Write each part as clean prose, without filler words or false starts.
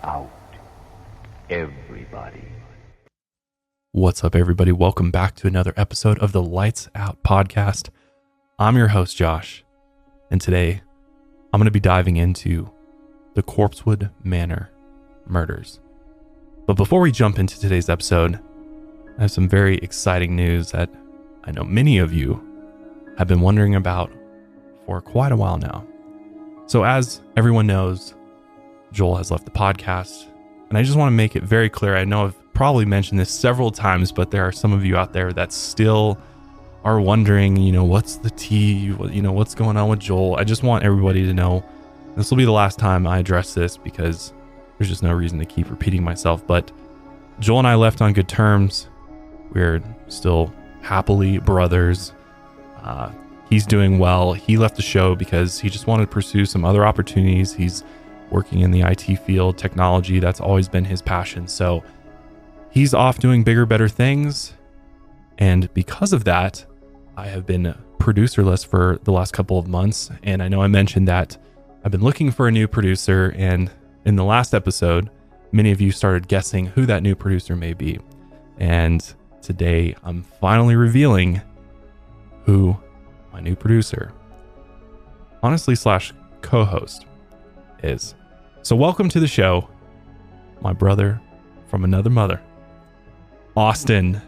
out. Everybody. What's up, everybody? Welcome back to another episode of the Lights Out podcast. I'm your host, Josh, and today I'm going to be diving into the Corpsewood Manor murders. But before we jump into today's episode, I have some very exciting news that I know many of you have been wondering about for quite a while now. So as everyone knows, Joel has left the podcast, and I just want to make it very clear. I know I've probably mentioned this several times, but there are some of you out there that still are wondering, what's the tea? What's going on with Joel? I just want everybody to know this will be the last time I address this because there's just no reason to keep repeating myself. But Joel and I left on good terms. We're still happily brothers. He's doing well. He left the show because he just wanted to pursue some other opportunities. He's working in the IT field, technology. That's always been his passion. So he's off doing bigger, better things. And because of that, I have been producerless for the last couple of months. And I know I mentioned that I've been looking for a new producer. And in the last episode, many of you started guessing who that new producer may be. And today I'm finally revealing who my new producer, honestly / co-host, is. So welcome to the show, my brother from another mother, Austin.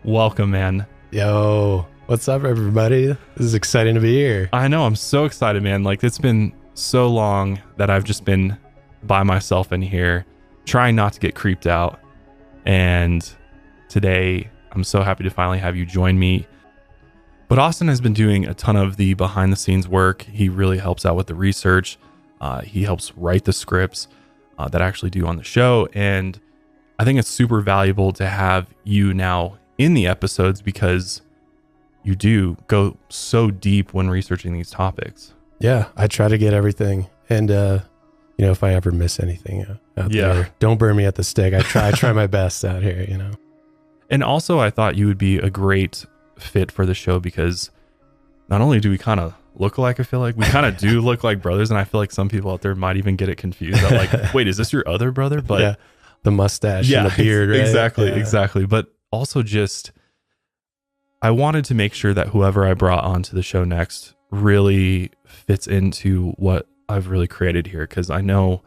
Welcome, man. Yo, what's up, everybody? This is exciting to be here. I know, I'm so excited, man. Like, it's been so long that I've just been by myself in here, trying not to get creeped out. And today, I'm so happy to finally have you join me. But Austin has been doing a ton of the behind the scenes work. He really helps out with the research. He helps write the scripts that I actually do on the show. And I think it's super valuable to have you now in the episodes because you do go so deep when researching these topics. Yeah, I try to get everything. And, if I ever miss anything out there, don't burn me at the stake. I try my best out here, And also, I thought you would be a great fit for the show because not only do we kind of look alike, I feel like we kind of do look like brothers, and I feel like some people out there might even get it confused. I'm like, wait, is this your other brother? But yeah, the mustache and the beard, right? Exactly. But also just, I wanted to make sure that whoever I brought onto the show next really fits into what I've really created here, because I know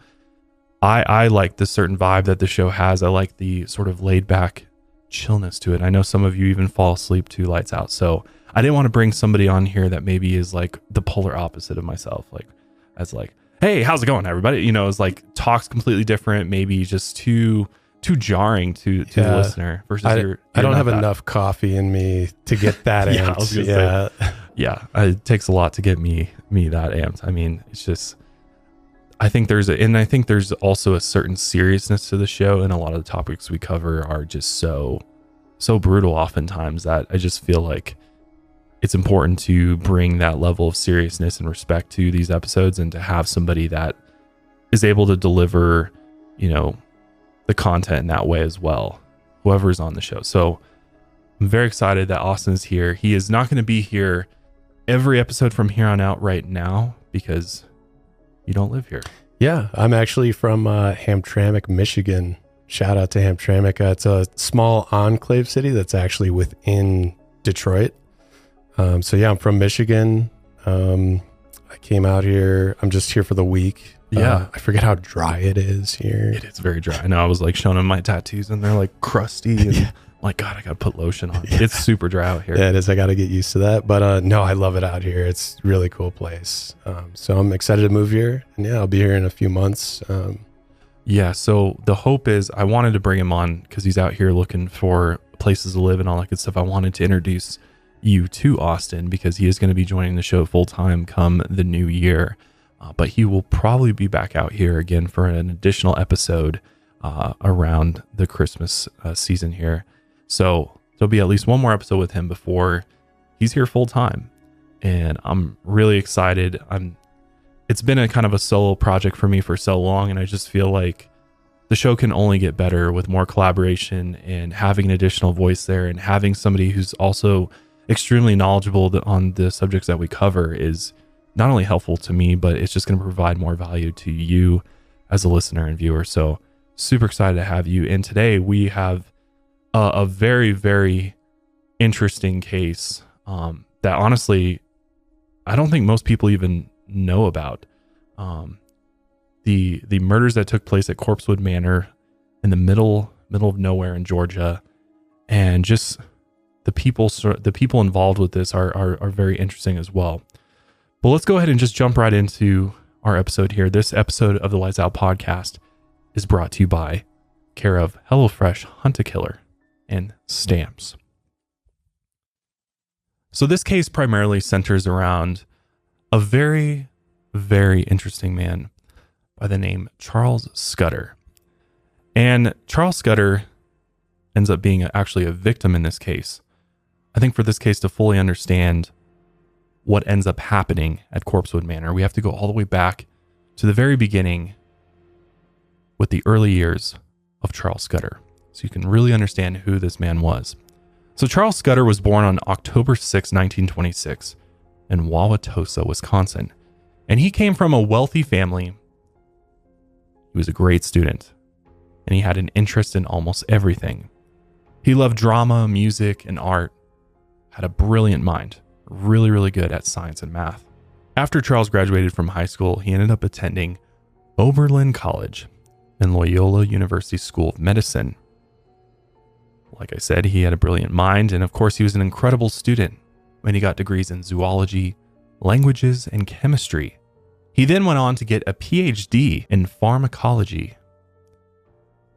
I like the certain vibe that the show has. I like the sort of laid back chillness to it. I know some of you even fall asleep to Lights Out. So I didn't want to bring somebody on here that maybe is like the polar opposite of myself. Like, as like, hey, how's it going, everybody? Is like talks completely different, maybe just too jarring to the listener versus I don't have enough coffee in me to get that amped. It takes a lot to get me that amped. I mean, it's just, I think there's also a certain seriousness to the show, and a lot of the topics we cover are just so brutal oftentimes that I just feel like it's important to bring that level of seriousness and respect to these episodes, and to have somebody that is able to deliver, the content in that way as well, whoever's on the show. So I'm very excited that Austin is here. He is not going to be here every episode from here on out right now because you don't live here. Yeah, I'm actually from Hamtramck, Michigan. Shout out to Hamtramck. It's a small enclave city that's actually within Detroit. I'm from Michigan. I came out here. I'm just here for the week. Yeah. I forget how dry it is here. It is very dry. I know, I was like showing him my tattoos and they're like crusty and I'm like, God, I got to put lotion on. It's super dry out here. Yeah, it is. I got to get used to that. But no, I love it out here. It's a really cool place. So I'm excited to move here. And yeah, I'll be here in a few months. So the hope is, I wanted to bring him on because he's out here looking for places to live and all that good stuff. I wanted to introduce you to Austin because he is going to be joining the show full time come the new year. But he will probably be back out here again for an additional episode around the Christmas season here. So there'll be at least one more episode with him before he's here full time. And I'm really excited. It's been a kind of a solo project for me for so long. And I just feel like the show can only get better with more collaboration and having an additional voice there, and having somebody who's also extremely knowledgeable on the subjects that we cover is not only helpful to me, but it's just going to provide more value to you as a listener and viewer. So super excited to have you. And today we have a very, very interesting case that honestly, I don't think most people even know about. The murders that took place at Corpsewood Manor in the middle of nowhere in Georgia, and just the people involved with this are very interesting as well. But let's go ahead and just jump right into our episode here. This episode of the Lights Out podcast is brought to you by care of HelloFresh Hunt-A-Killer and Stamps. So this case primarily centers around a very, very interesting man by the name Charles Scudder. And Charles Scudder ends up being actually a victim in this case. I think for this case to fully understand what ends up happening at Corpsewood Manor, we have to go all the way back to the very beginning with the early years of Charles Scudder, so you can really understand who this man was. So Charles Scudder was born on October 6, 1926 in Wauwatosa, Wisconsin. And he came from a wealthy family. He was a great student, and he had an interest in almost everything. He loved drama, music, and art, had a brilliant mind, really, really good at science and math. After Charles graduated from high school, he ended up attending Oberlin College and Loyola University School of Medicine. Like I said, he had a brilliant mind, and of course, he was an incredible student when he got degrees in zoology, languages, and chemistry. He then went on to get a PhD in pharmacology.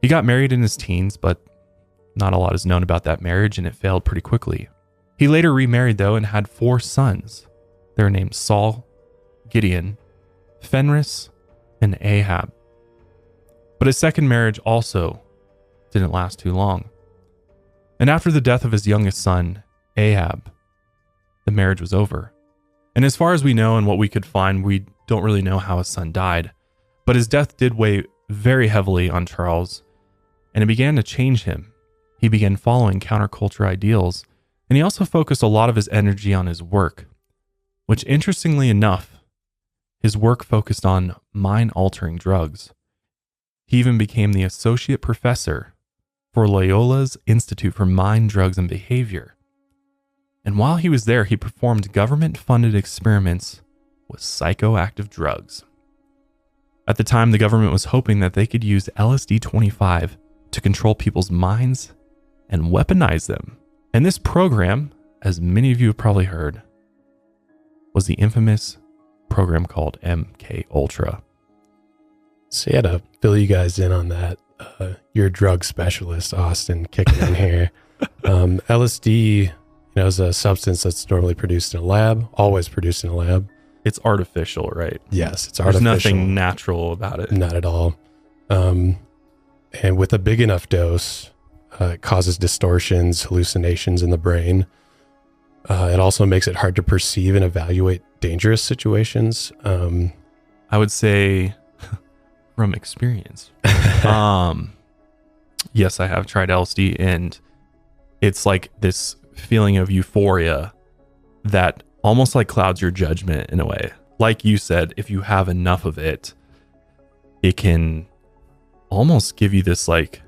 He got married in his teens, but not a lot is known about that marriage, and it failed pretty quickly. He later remarried, though, and had 4 sons. Their names Saul, Gideon, Fenris, and Ahab. But his second marriage also didn't last too long. And after the death of his youngest son, Ahab, the marriage was over. And as far as we know and what we could find, we don't really know how his son died. But his death did weigh very heavily on Charles, and it began to change him. He began following counterculture ideals, and he also focused a lot of his energy on his work, which interestingly enough, his work focused on mind-altering drugs. He even became the associate professor for Loyola's Institute for Mind, Drugs, and Behavior. And while he was there, he performed government-funded experiments with psychoactive drugs. At the time, the government was hoping that they could use LSD-25 to control people's minds and weaponize them. And this program, as many of you have probably heard, was the infamous program called MK Ultra. So you had to fill you guys in on that. You're a drug specialist, Austin, kicking in here. LSD, is a substance that's normally produced in a lab, always produced in a lab. It's artificial, right? Yes, it's artificial. There's nothing natural about it. Not at all. And with a big enough dose, it causes distortions, hallucinations in the brain. It also makes it hard to perceive and evaluate dangerous situations. I would say from experience. Yes, I have tried LSD, and it's like this feeling of euphoria that almost like clouds your judgment in a way. Like you said, if you have enough of it, it can almost give you this like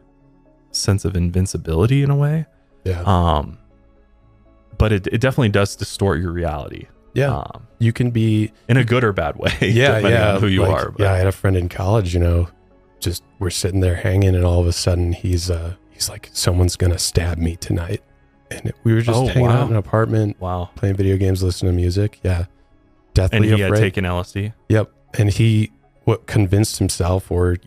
sense of invincibility in a way. Yeah. But it definitely does distort your reality. Yeah. You can be in a good or bad way. Yeah. Depending on who you are. But. Yeah. I had a friend in college, just we're sitting there hanging, and all of a sudden he's like, someone's going to stab me tonight. And we were just hanging out in an apartment, playing video games, listening to music. Yeah. Deathly afraid. And he had taken LSD? Yep. And he convinced himself, or,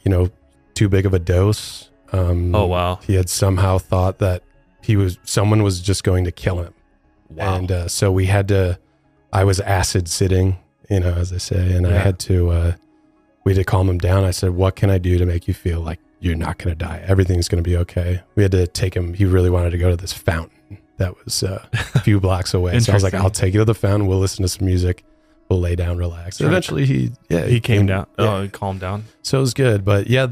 too big of a dose. He had somehow thought that someone was just going to kill him. Wow. And so we had to, I was acid sitting, as I say, and I had to, we had to calm him down. I said, what can I do to make you feel like you're not going to die? Everything's going to be okay. We had to take him. He really wanted to go to this fountain that was a few blocks away. So I was like, I'll take you to the fountain. We'll listen to some music. We'll lay down, relax. And eventually he came down. Yeah. He calmed down. So it was good. But yeah,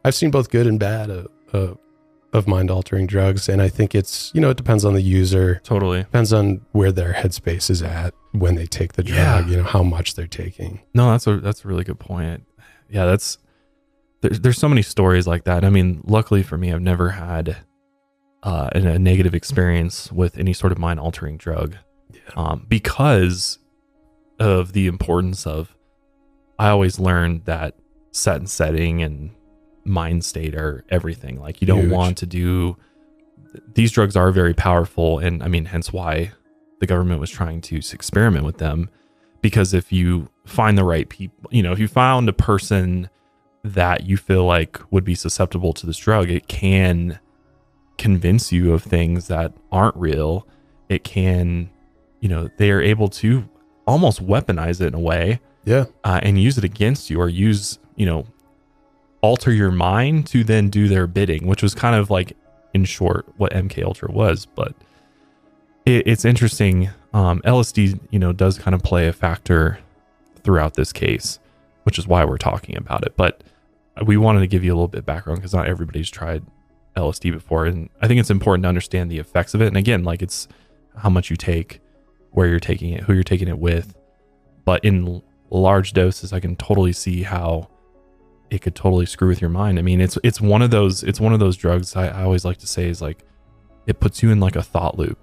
I've seen both good and bad of mind-altering drugs. And I think it's, it depends on the user. Totally. Depends on where their headspace is at when they take the drug, how much they're taking. No, that's a really good point. Yeah, there's so many stories like that. I mean, luckily for me, I've never had a negative experience with any sort of mind altering drug, because of the importance of, I always learned that set and setting and mind state are everything. Like, you don't want to do, these drugs are very powerful. And I mean, hence why the government was trying to experiment with them, because if you find the right people, if you found a person that you feel like would be susceptible to this drug, it can convince you of things that aren't real. It can, they are able to almost weaponize it in a way, and use it against you, or use, alter your mind to then do their bidding, which was kind of like, in short, what MK Ultra was. But it's interesting. LSD, does kind of play a factor throughout this case, which is why we're talking about it. But we wanted to give you a little bit of background, because not everybody's tried LSD before, and I think it's important to understand the effects of it. And again, like, it's how much you take, where you're taking it, who you're taking it with. But in large doses, I can totally see how it could totally screw with your mind. I mean, it's one of those drugs I always like to say is like, it puts you in like a thought loop.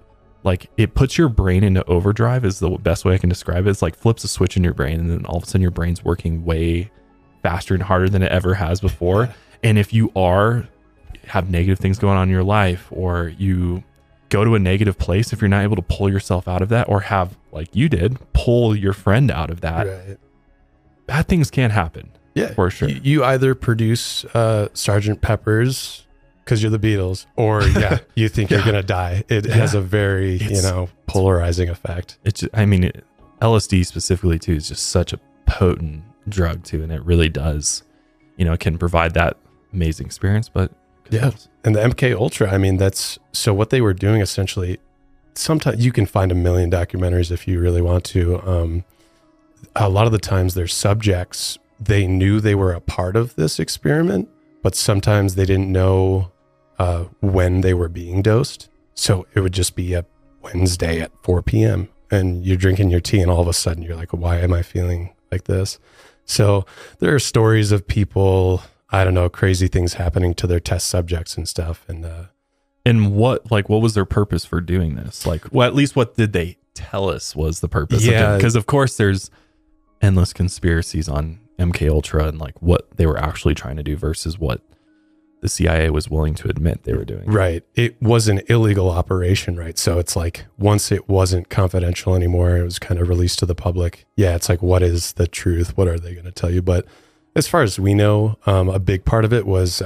Like, it puts your brain into overdrive is the best way I can describe it. It's like flips a switch in your brain, and then all of a sudden your brain's working way faster and harder than it ever has before. And if you have negative things going on in your life, or you go to a negative place, if you're not able to pull yourself out of that, or have, like you did, pull your friend out of that, bad things can happen. Yeah, for sure. You either produce Sgt. Pepper's because you're the Beatles, or you think you're gonna die. It has a very polarizing effect. LSD specifically too is just such a potent drug too, and it really does, it can provide that amazing experience. But and the MK Ultra, I mean, that's so what they were doing essentially. Sometimes you can find a million documentaries if you really want to. A lot of the times their subjects, they knew they were a part of this experiment, but sometimes they didn't know when they were being dosed. So it would just be a Wednesday at 4 p.m. and you're drinking your tea, and all of a sudden you're like, why am I feeling like this? So there are stories of people, I don't know, crazy things happening to their test subjects and stuff. And what was their purpose for doing this? Like, well, at least what did they tell us was the purpose? Yeah, because of course there's endless conspiracies on MK Ultra and like what they were actually trying to do versus what the CIA was willing to admit they were doing. Right. It was an illegal operation, right? So it's like, once it wasn't confidential anymore, it was kind of released to the public. Yeah, it's like, what is the truth? What are they going to tell you? But as far as we know, a big part of it was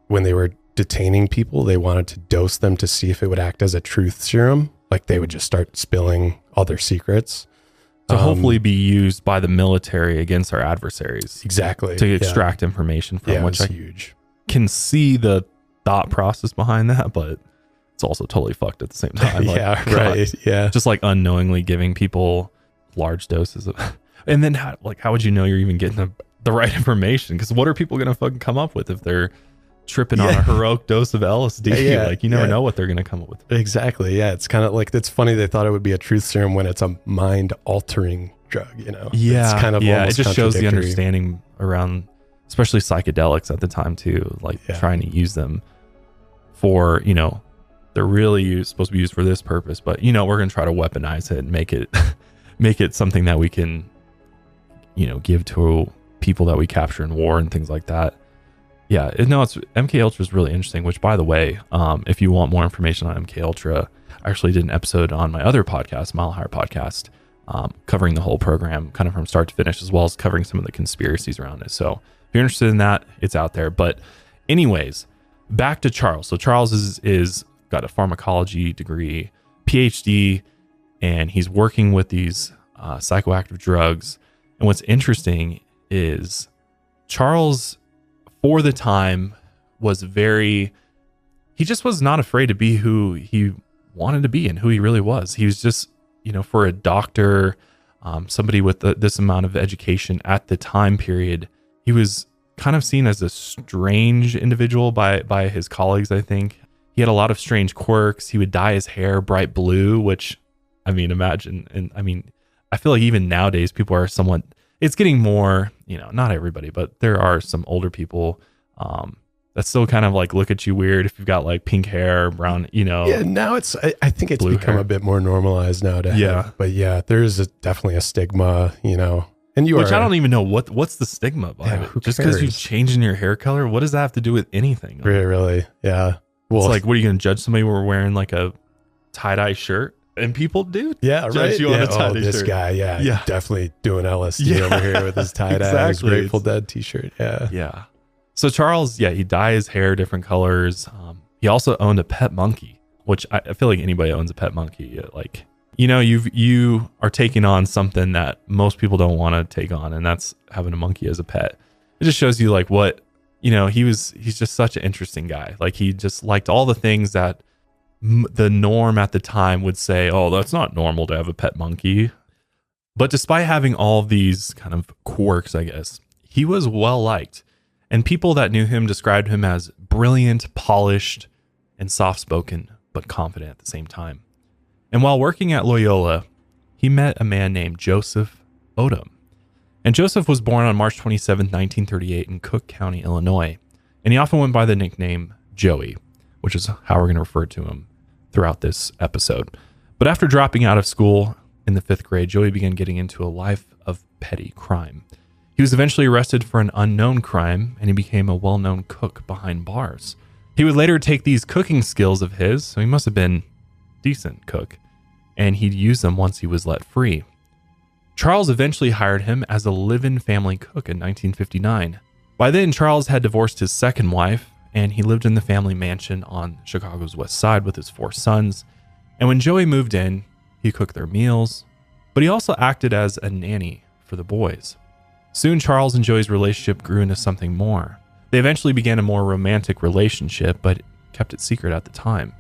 when they were detaining people, they wanted to dose them to see if it would act as a truth serum. Like, they would just start spilling all their secrets. To hopefully be used by the military against our adversaries. Exactly. To extract information from, which I huge. Can see the thought process behind that, but it's also totally fucked at the same time. Like, right. Yeah. Just like unknowingly giving people large doses of, and then how would you know you're even getting the right information? Because what are people going to fucking come up with if they're tripping on a heroic dose of LSD? Like, you never know what they're going to come up with. Exactly. Yeah. It's kind of like, it's funny they thought it would be a truth serum when it's a mind altering drug, Yeah. It's kind of it just shows the understanding around, especially psychedelics at the time too, like trying to use them for, they're really supposed to be used for this purpose, but we're going to try to weaponize it and make it something that we can, give to people that we capture in war and things like that. Yeah, it's MK Ultra is really interesting, which, by the way, if you want more information on MK Ultra, I actually did an episode on my other podcast, Mile Higher Podcast, covering the whole program kind of from start to finish, as well as covering some of the conspiracies around it. So if you're interested in that, it's out there. But anyways, back to Charles. So Charles is got a pharmacology degree, PhD, and he's working with these psychoactive drugs. And what's interesting is Charles, for the time, he just was not afraid to be who he wanted to be and who he really was. He was just, for a doctor, somebody with this amount of education at the time period, he was kind of seen as a strange individual by his colleagues, I think. He had a lot of strange quirks. He would dye his hair bright blue, which, imagine. And I feel like even nowadays people are somewhat it's getting more, not everybody, but there are some older people that still kind of like look at you weird if you've got like pink hair, brown, Yeah, now I think it's become hair. a bit more normalized nowadays. Yeah. But yeah, there is definitely a stigma, and Which I don't even know what's the stigma behind it. Just because you're changing your hair color, what does that have to do with anything? Really? Yeah. Well, it's like, what are you going to judge somebody who are wearing like a tie-dye shirt? And people do judge you on a tie-dye this shirt. guy, definitely doing LSD over here with his tie-dye, his Grateful Dead t-shirt. Yeah. Yeah. So Charles, he dyed his hair different colors. He also owned a pet monkey, which I feel like anybody owns a pet monkey. Like, you are taking on something that most people don't want to take on, and that's having a monkey as a pet. It just shows you like what, he's just such an interesting guy. Like he just liked all the things that the norm at the time would say, oh, that's not normal to have a pet monkey. But despite having all of these kind of quirks, I guess, he was well liked. And people that knew him described him as brilliant, polished, and soft-spoken, but confident at the same time. And while working at Loyola, he met a man named Joseph Odom. And Joseph was born on March 27, 1938 in Cook County, Illinois. And he often went by the nickname Joey, which is how we're going to refer to him throughout this episode. But after dropping out of school in the 5th grade, Joey began getting into a life of petty crime. He was eventually arrested for an unknown crime, and he became a well-known cook behind bars. He would later take these cooking skills of his, so he must have been a decent cook, and he'd use them once he was let free. Charles eventually hired him as a live-in family cook in 1959. By then, Charles had divorced his second wife, and he lived in the family mansion on Chicago's west side with his 4 sons. And when Joey moved in, he cooked their meals, but he also acted as a nanny for the boys. Soon, Charles and Joey's relationship grew into something more. They eventually began a more romantic relationship, but kept it secret at the time.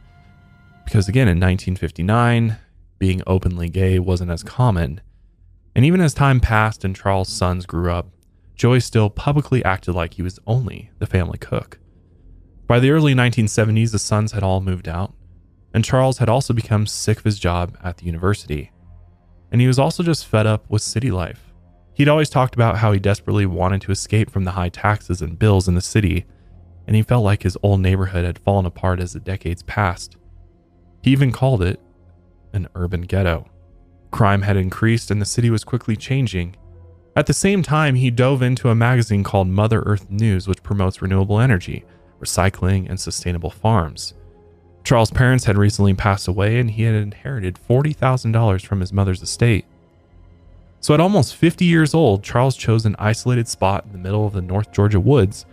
Because again, in 1959, being openly gay wasn't as common. And even as time passed and Charles' sons grew up, Joey still publicly acted like he was only the family cook. By the early 1970s, the sons had all moved out, and Charles had also become sick of his job at the university. And he was also just fed up with city life. He'd always talked about how he desperately wanted to escape from the high taxes and bills in the city, and he felt like his old neighborhood had fallen apart as the decades passed. He even called it an urban ghetto. Crime had increased and the city was quickly changing. At the same time, he dove into a magazine called Mother Earth News, which promotes renewable energy, recycling, and sustainable farms. Charles' parents had recently passed away, and he had inherited $40,000 from his mother's estate. So at almost 50 years old, Charles chose an isolated spot in the middle of the North Georgia woods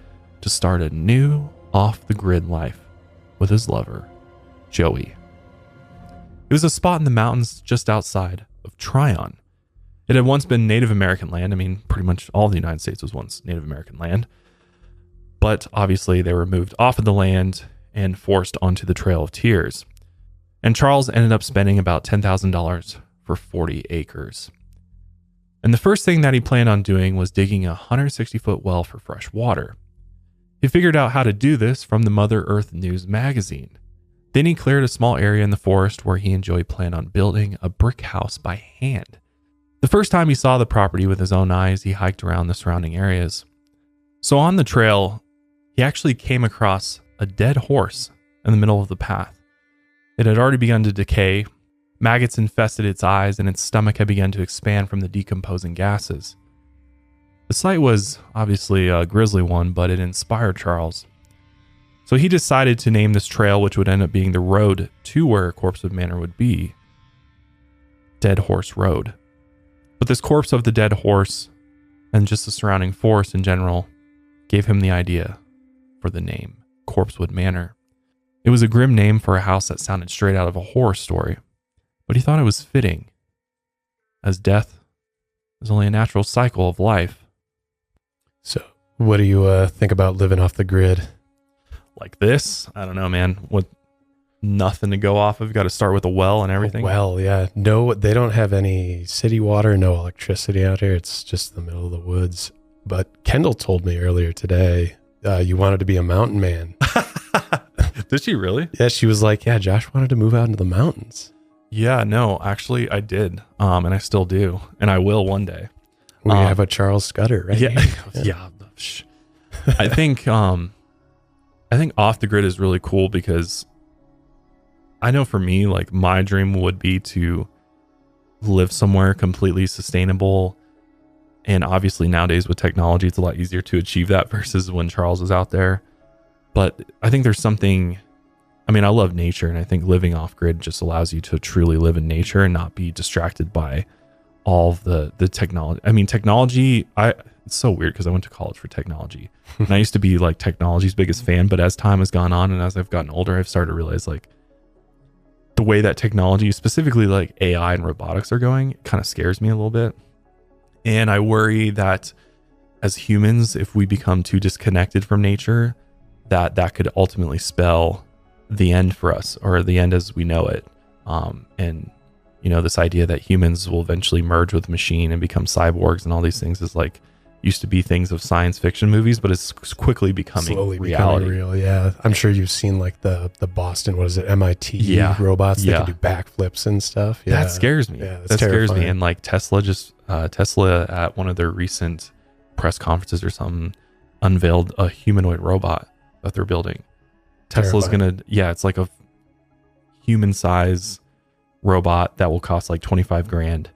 to start a new, off-the-grid life with his lover, Joey. It was a spot in the mountains just outside of Tryon. It had once been Native American land. I mean, pretty much all the United States was once Native American land. But obviously they were moved off of the land and forced onto the Trail of Tears. And Charles ended up spending about $10,000 for 40 acres. And the first thing that he planned on doing was digging a 160-foot well for fresh water. He figured out how to do this from the Mother Earth News magazine. Then he cleared a small area in the forest where he and Joey planned on building a brick house by hand. The first time he saw the property with his own eyes, he hiked around the surrounding areas. So on the trail, he actually came across a dead horse in the middle of the path. It had already begun to decay. Maggots infested its eyes, and its stomach had begun to expand from the decomposing gases. The sight was obviously a grisly one, but it inspired Charles. So he decided to name this trail, which would end up being the road to where Corpsewood Manor would be, Dead Horse Road. But this corpse of the dead horse, and just the surrounding forest in general, gave him the idea for the name Corpsewood Manor. It was a grim name for a house that sounded straight out of a horror story, but he thought it was fitting, as death is only a natural cycle of life. So, what do you think about living off the grid? Like this? I don't know, man. With nothing to go off of, got to start with a well and everything. Well, yeah. No, they don't have any city water, no electricity out here. It's just the middle of the woods. But Kendall told me earlier today, you wanted to be a mountain man. Did she really? Yeah, she was like, yeah, Josh wanted to move out into the mountains. Yeah, no, actually I did. And I still do. And I will one day. We have a Charles Scudder, right? Yeah. I think off the grid is really cool because I know for me, like my dream would be to live somewhere completely sustainable. And obviously nowadays with technology, it's a lot easier to achieve that versus when Charles was out there. But I think there's something, I mean, I love nature, and I think living off grid just allows you to truly live in nature and not be distracted by all of the technology. I mean, technology, it's so weird because I went to college for technology and I used to be like technology's biggest fan, but as time has gone on and as I've gotten older, I've started to realize like the way that technology, specifically like AI and robotics are going, it kind of scares me a little bit. And I worry that as humans, if we become too disconnected from nature, that could ultimately spell the end for us, or the end as we know it. And you know, this idea that humans will eventually merge with machine and become cyborgs and all these things is like used to be things of science fiction movies, but it's quickly becoming slowly reality. Becoming real. Yeah, I'm sure you've seen like the Boston, what is it, MIT robots that can do backflips and stuff. Yeah, that scares me. Yeah, that scares me. And like Tesla at one of their recent press conferences or something unveiled a humanoid robot that they're building. Tesla's it's like a human size robot that will cost like 25 grand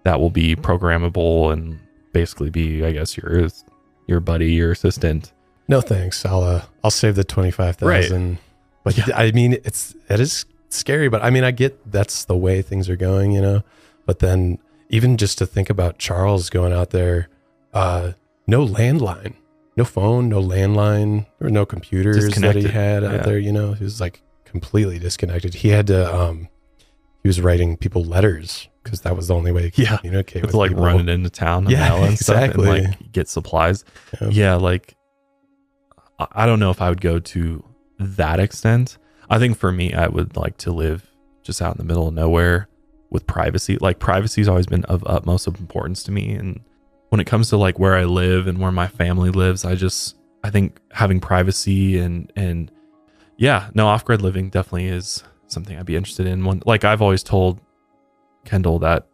that will be programmable and basically be, I guess, your buddy, your assistant. No thanks, I'll save the 25,000. Right. But yeah. I mean, it is scary, but I mean, I get that's the way things are going, you know. But then even just to think about Charles going out there, no landline, no phone, no landline, there were no computers that he had out there, you know. He was like completely disconnected. He had to he was writing people letters because that was the only way he could communicate with like people. Running into town and mail and stuff and like get supplies. Yeah, like I don't know if I would go to that extent. I think for me, I would like to live just out in the middle of nowhere with privacy. Like privacy has always been of utmost importance to me. And when it comes to like where I live and where my family lives, I think having privacy and off-grid living definitely is something I'd be interested in. Like I've always told Kendall that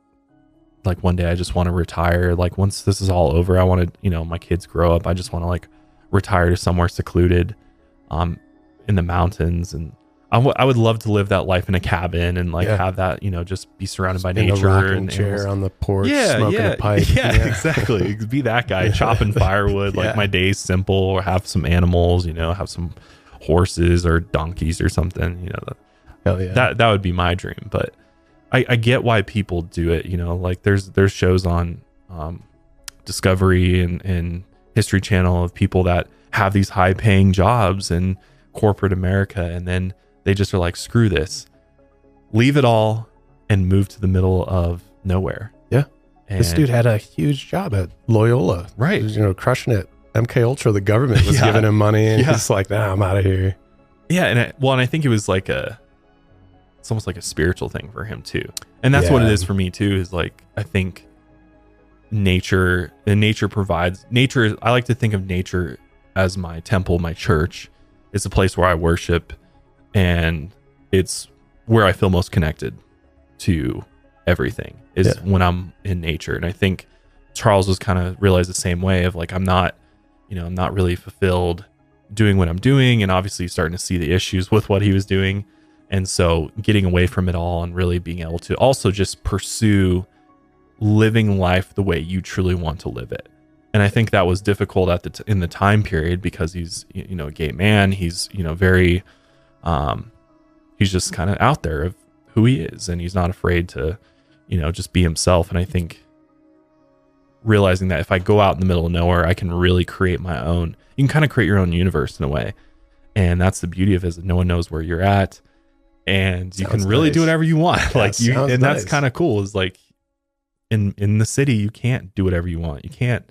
like one day I just want to retire. Like once this is all over, I want to, you know, my kids grow up. I just want to like retire to somewhere secluded in the mountains. And I would love to live that life in a cabin and like have that, you know, just be surrounded by nature. In a rocking chair on the porch, smoking a pipe. Yeah, exactly. Be that guy, chopping firewood. Like my day's simple, or have some animals, you know, have some horses or donkeys or something, you know. That would be my dream. But I get why people do it, you know, like there's shows on Discovery and History Channel of people that have these high paying jobs in corporate America, and then they just are like, screw this, leave it all and move to the middle of nowhere. Yeah. And this dude had a huge job at Loyola. Right. He was, you know, crushing it. MK Ultra, the government was giving him money, and he's like, nah, I'm out of here. Yeah. And I think it was like it's almost like a spiritual thing for him too. And that's what it is for me too, is like, I think nature provides nature. I like to think of nature as my temple, my church. It's a place where I worship, and it's where I feel most connected to everything is when I'm in nature. And I think Charles was kind of realized the same way of like, I'm not really fulfilled doing what I'm doing, and obviously starting to see the issues with what he was doing. And so getting away from it all and really being able to also just pursue living life the way you truly want to live it. And I think that was difficult in the time period because he's, you know, a gay man. He's, you know, very, he's just kind of out there of who he is, and he's not afraid to, you know, just be himself. And I think realizing that if I go out in the middle of nowhere, I can really create my own, you can kind of create your own universe in a way. And that's the beauty of it, is that no one knows where you're at, and you can really do whatever you want. That's kind of cool, is like in the city, you can't do whatever you want. You can't,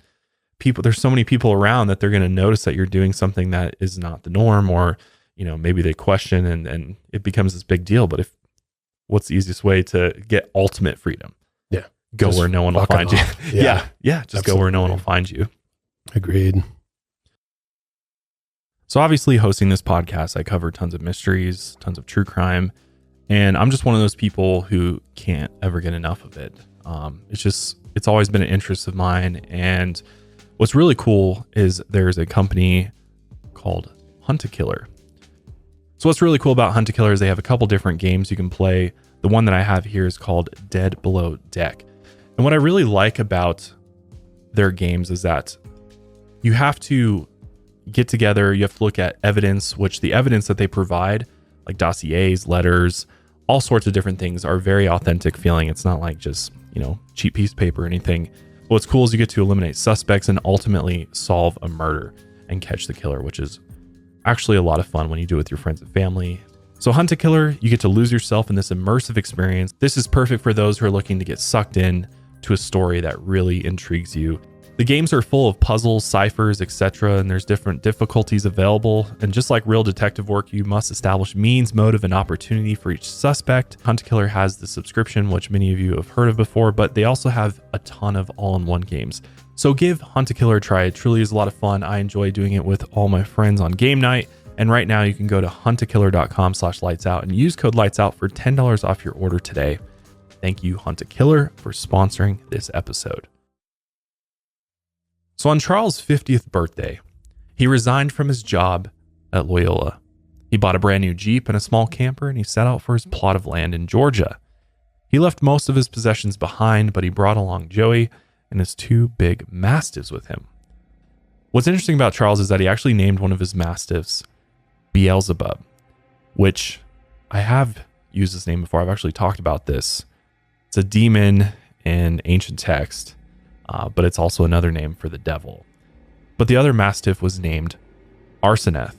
there's so many people around that they're going to notice that you're doing something that is not the norm, or, you know, maybe they question and it becomes this big deal. But what's the easiest way to get ultimate freedom? Yeah. Go just where no one will find you. Yeah. Just absolutely. Go where no one will find you. Agreed. So obviously hosting this podcast, I cover tons of mysteries, tons of true crime. And I'm just one of those people who can't ever get enough of it. It's just it's always been an interest of mine. And what's really cool is there's a company called Hunt-A-Killer. So what's really cool about Hunt-A-Killer is they have a couple different games you can play. The one that I have here is called Dead Below Deck. And what I really like about their games is that you have to get together, you have to look at evidence, which the evidence that they provide, like dossiers, letters, all sorts of different things, are very authentic feeling. It's not like just, cheap piece of paper or anything. What's cool is you get to eliminate suspects and ultimately solve a murder and catch the killer, which is actually a lot of fun when you do it with your friends and family. So Hunt-A-Killer, you get to lose yourself in this immersive experience. This is perfect for those who are looking to get sucked in to a story that really intrigues you. The games are full of puzzles, ciphers, etc., and there's different difficulties available. And just like real detective work, you must establish means, motive, and opportunity for each suspect. Hunt-A-Killer has the subscription, which many of you have heard of before, but they also have a ton of all-in-one games. So give Hunt-A-Killer a try. It truly is a lot of fun. I enjoy doing it with all my friends on game night. And right now you can go to huntakiller.com/lightsout and use code lightsout for $10 off your order today. Thank you, Hunt-A-Killer, for sponsoring this episode. So on Charles' 50th birthday, he resigned from his job at Loyola. He bought a brand new Jeep and a small camper, and he set out for his plot of land in Georgia. He left most of his possessions behind, but he brought along Joey and his 2 big mastiffs with him. What's interesting about Charles is that he actually named one of his mastiffs Beelzebub, which I have used this name before. I've actually talked about this. It's a demon in ancient text, but it's also another name for the devil. But the other mastiff was named Arsoneth,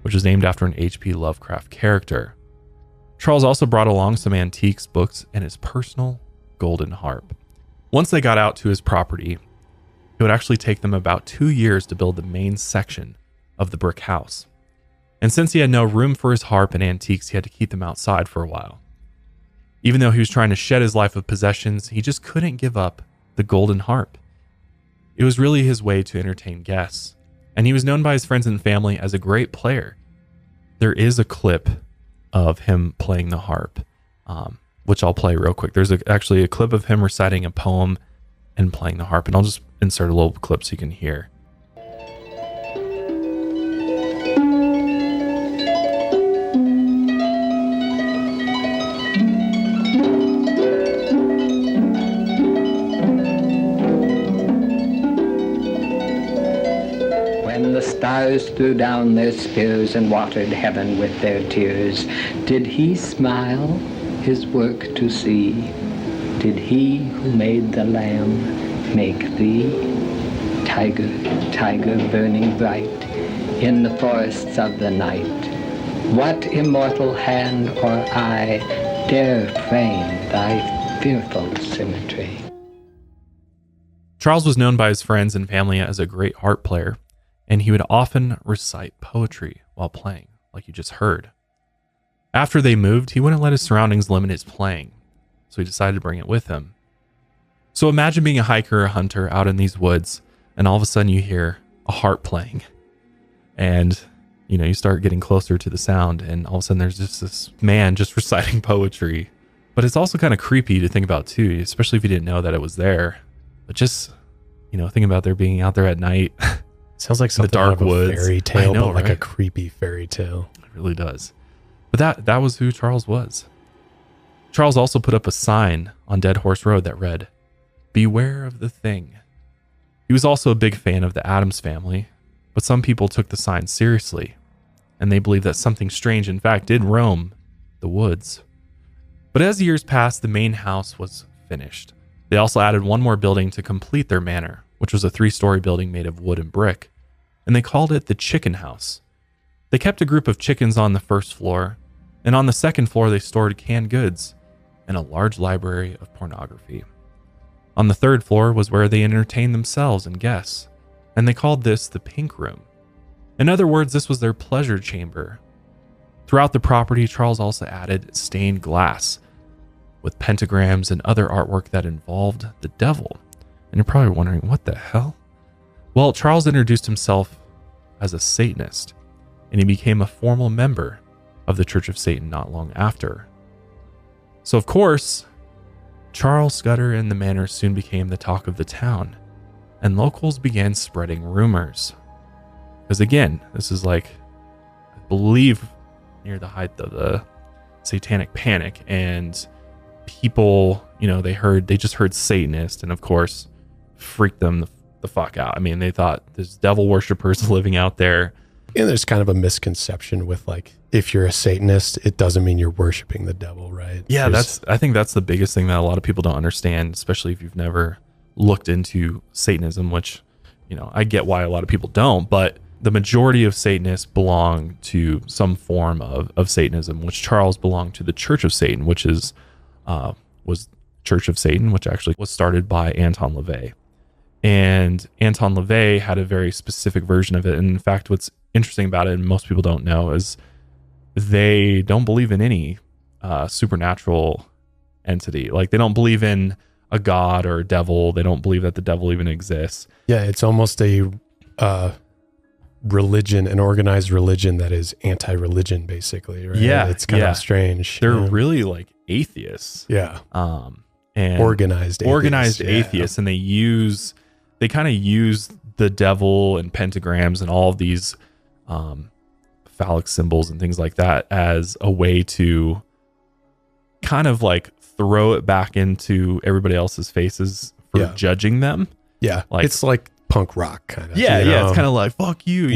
which is named after an H.P. Lovecraft character. Charles also brought along some antiques, books, and his personal golden harp. Once they got out to his property, it would actually take them about 2 years to build the main section of the brick house. And since he had no room for his harp and antiques, he had to keep them outside for a while. Even though he was trying to shed his life of possessions, he just couldn't give up the golden harp. It was really his way to entertain guests, and he was known by his friends and family as a great player. There is a clip of him playing the harp, which I'll play real quick. There's actually a clip of him reciting a poem and playing the harp, and I'll just insert a little clip so you can hear. Stars threw down their spears and watered heaven with their tears. Did he smile his work to see? Did he who made the lamb make thee? Tiger, tiger burning bright in the forests of the night, what immortal hand or eye dare frame thy fearful symmetry? Charles was known by his friends and family as a great harp player, and he would often recite poetry while playing, like you just heard. After they moved, he wouldn't let his surroundings limit his playing, so he decided to bring it with him. So imagine being a hiker or a hunter out in these woods, and all of a sudden you hear a harp playing, and you start getting closer to the sound, and all of a sudden there's just this man just reciting poetry. But it's also kind of creepy to think about too, especially if you didn't know that it was there. But just, thinking about there being out there at night. Sounds like something dark out of a woods. fairy tale, I know, but like a right? creepy fairy tale. It really does. But that was who Charles was. Charles also put up a sign on Dead Horse Road that read, "Beware of the Thing." He was also a big fan of the Addams Family, but some people took the sign seriously, and they believed that something strange, in fact, did roam the woods. But as the years passed, the main house was finished. They also added one more building to complete their manor, which was a 3-story building made of wood and brick, and they called it the Chicken House. They kept a group of chickens on the first floor, and on the second floor they stored canned goods and a large library of pornography. On the third floor was where they entertained themselves and guests, and they called this the Pink Room. In other words, this was their pleasure chamber. Throughout the property, Charles also added stained glass with pentagrams and other artwork that involved the devil. And you're probably wondering, what the hell? Well, Charles introduced himself as a Satanist, and he became a formal member of the Church of Satan not long after. So, of course, Charles Scudder and the manor soon became the talk of the town, and locals began spreading rumors. Because again, this is like, I believe, near the height of the satanic panic, and people, they just heard Satanist, and of course freaked them the fuck out. I mean, they thought there's devil worshippers living out there. And there's kind of a misconception with, like, if you're a Satanist, it doesn't mean you're worshiping the devil, right? Yeah, I think that's the biggest thing that a lot of people don't understand, especially if you've never looked into Satanism, which, I get why a lot of people don't, but the majority of Satanists belong to some form of Satanism, which Charles belonged to the Church of Satan, which was Church of Satan, which actually was started by Anton LaVey. And Anton LaVey had a very specific version of it. And in fact, what's interesting about it, and most people don't know, is they don't believe in any supernatural entity. Like, they don't believe in a god or a devil. They don't believe that the devil even exists. Yeah, it's almost a religion, an organized religion that is anti-religion, basically, right? Yeah, it's kind of strange. They're really like atheists. Yeah. And organized atheists, and they kind of use the devil and pentagrams and all of these phallic symbols and things like that as a way to kind of like throw it back into everybody else's faces for judging them. Yeah. Like, it's like punk rock kind of. Yeah. It's kind of like, fuck you,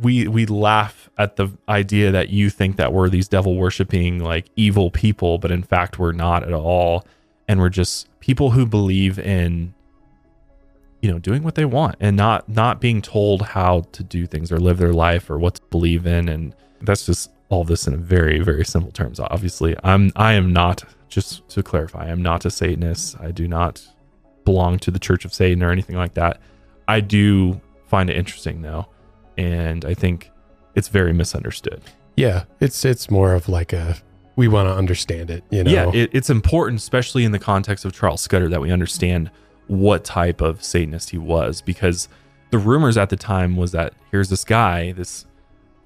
we laugh at the idea that you think that we're these devil worshiping, like, evil people, but in fact we're not at all. And we're just people who believe in, doing what they want and not being told how to do things or live their life or what to believe in. And that's just all this in a very, very simple terms. Obviously, I am not, just to clarify, I'm not a Satanist. I do not belong to the Church of Satan or anything like that. I do find it interesting though, and I think it's very misunderstood. Yeah, it's more of like we want to understand it, Yeah, it's important, especially in the context of Charles Scudder, that we understand what type of Satanist he was, because the rumors at the time was that here's this guy, this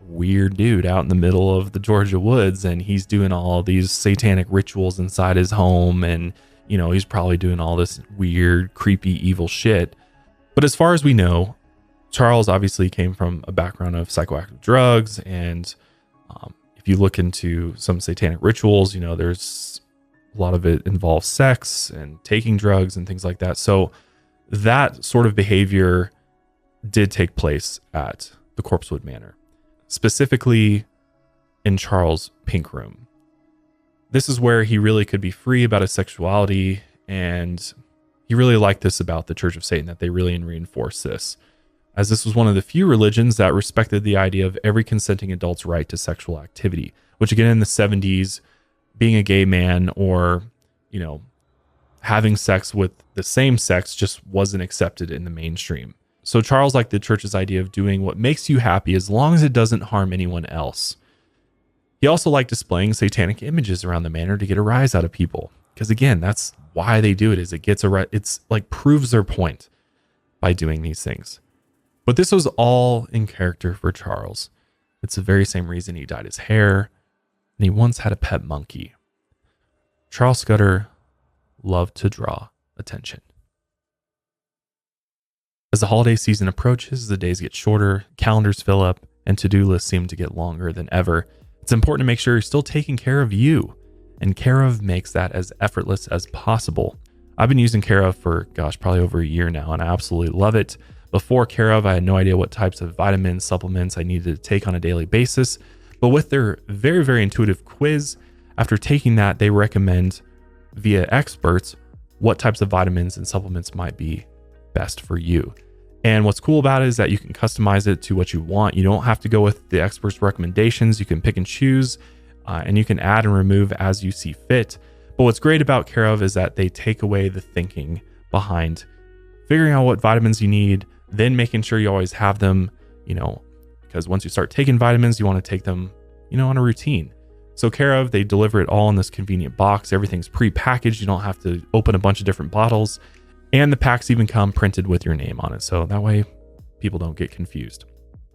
weird dude out in the middle of the Georgia woods, and he's doing all these satanic rituals inside his home, and he's probably doing all this weird, creepy, evil shit. But as far as we know, Charles obviously came from a background of psychoactive drugs, and if you look into some satanic rituals, there's a lot of it involves sex and taking drugs and things like that. So that sort of behavior did take place at the Corpsewood Manor, specifically in Charles' pink room. This is where he really could be free about his sexuality, and he really liked this about the Church of Satan, that they really reinforced this, as this was one of the few religions that respected the idea of every consenting adult's right to sexual activity, which again in the 70s, being a gay man or, having sex with the same sex just wasn't accepted in the mainstream. So Charles liked the church's idea of doing what makes you happy as long as it doesn't harm anyone else. He also liked displaying satanic images around the manor to get a rise out of people. Because again, that's why they do it, is it's like proves their point by doing these things. But this was all in character for Charles. It's the very same reason he dyed his hair, and he once had a pet monkey. Charles Scudder loved to draw attention. As the holiday season approaches, the days get shorter, calendars fill up, and to-do lists seem to get longer than ever. It's important to make sure you're still taking care of you, and Care of makes that as effortless as possible. I've been using Care of for, probably over a year now, and I absolutely love it. Before Care of, I had no idea what types of vitamins, supplements I needed to take on a daily basis. But with their very, very intuitive quiz, after taking that, they recommend via experts what types of vitamins and supplements might be best for you. And what's cool about it is that you can customize it to what you want. You don't have to go with the experts' recommendations. You can pick and choose, and you can add and remove as you see fit. But what's great about Care of is that they take away the thinking behind figuring out what vitamins you need, then making sure you always have them, because once you start taking vitamins, you want to take them, on a routine. So Care of, they deliver it all in this convenient box. Everything's pre-packaged. You don't have to open a bunch of different bottles. And the packs even come printed with your name on it. So that way people don't get confused.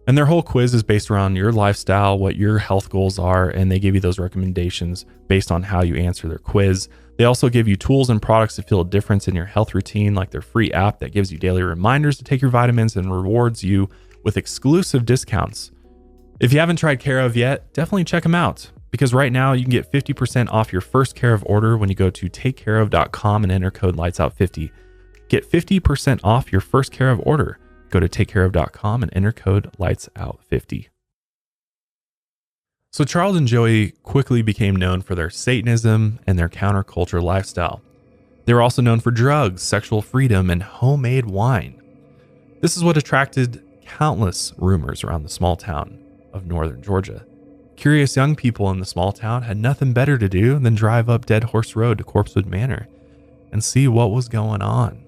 And their whole quiz is based around your lifestyle, what your health goals are, and they give you those recommendations based on how you answer their quiz. They also give you tools and products to feel a difference in your health routine, like their free app that gives you daily reminders to take your vitamins and rewards you with exclusive discounts. If you haven't tried Care of yet, definitely check them out, because right now you can get 50% off your first Care of order when you go to takecareof.com and enter code LIGHTSOUT50. Get 50% off your first Care of order. Go to takecareof.com and enter code LIGHTSOUT50. So Charles and Joey quickly became known for their Satanism and their counterculture lifestyle. They were also known for drugs, sexual freedom, and homemade wine. This is what attracted countless rumors around the small town of northern Georgia. Curious young people in the small town had nothing better to do than drive up Dead Horse Road to Corpsewood Manor and see what was going on.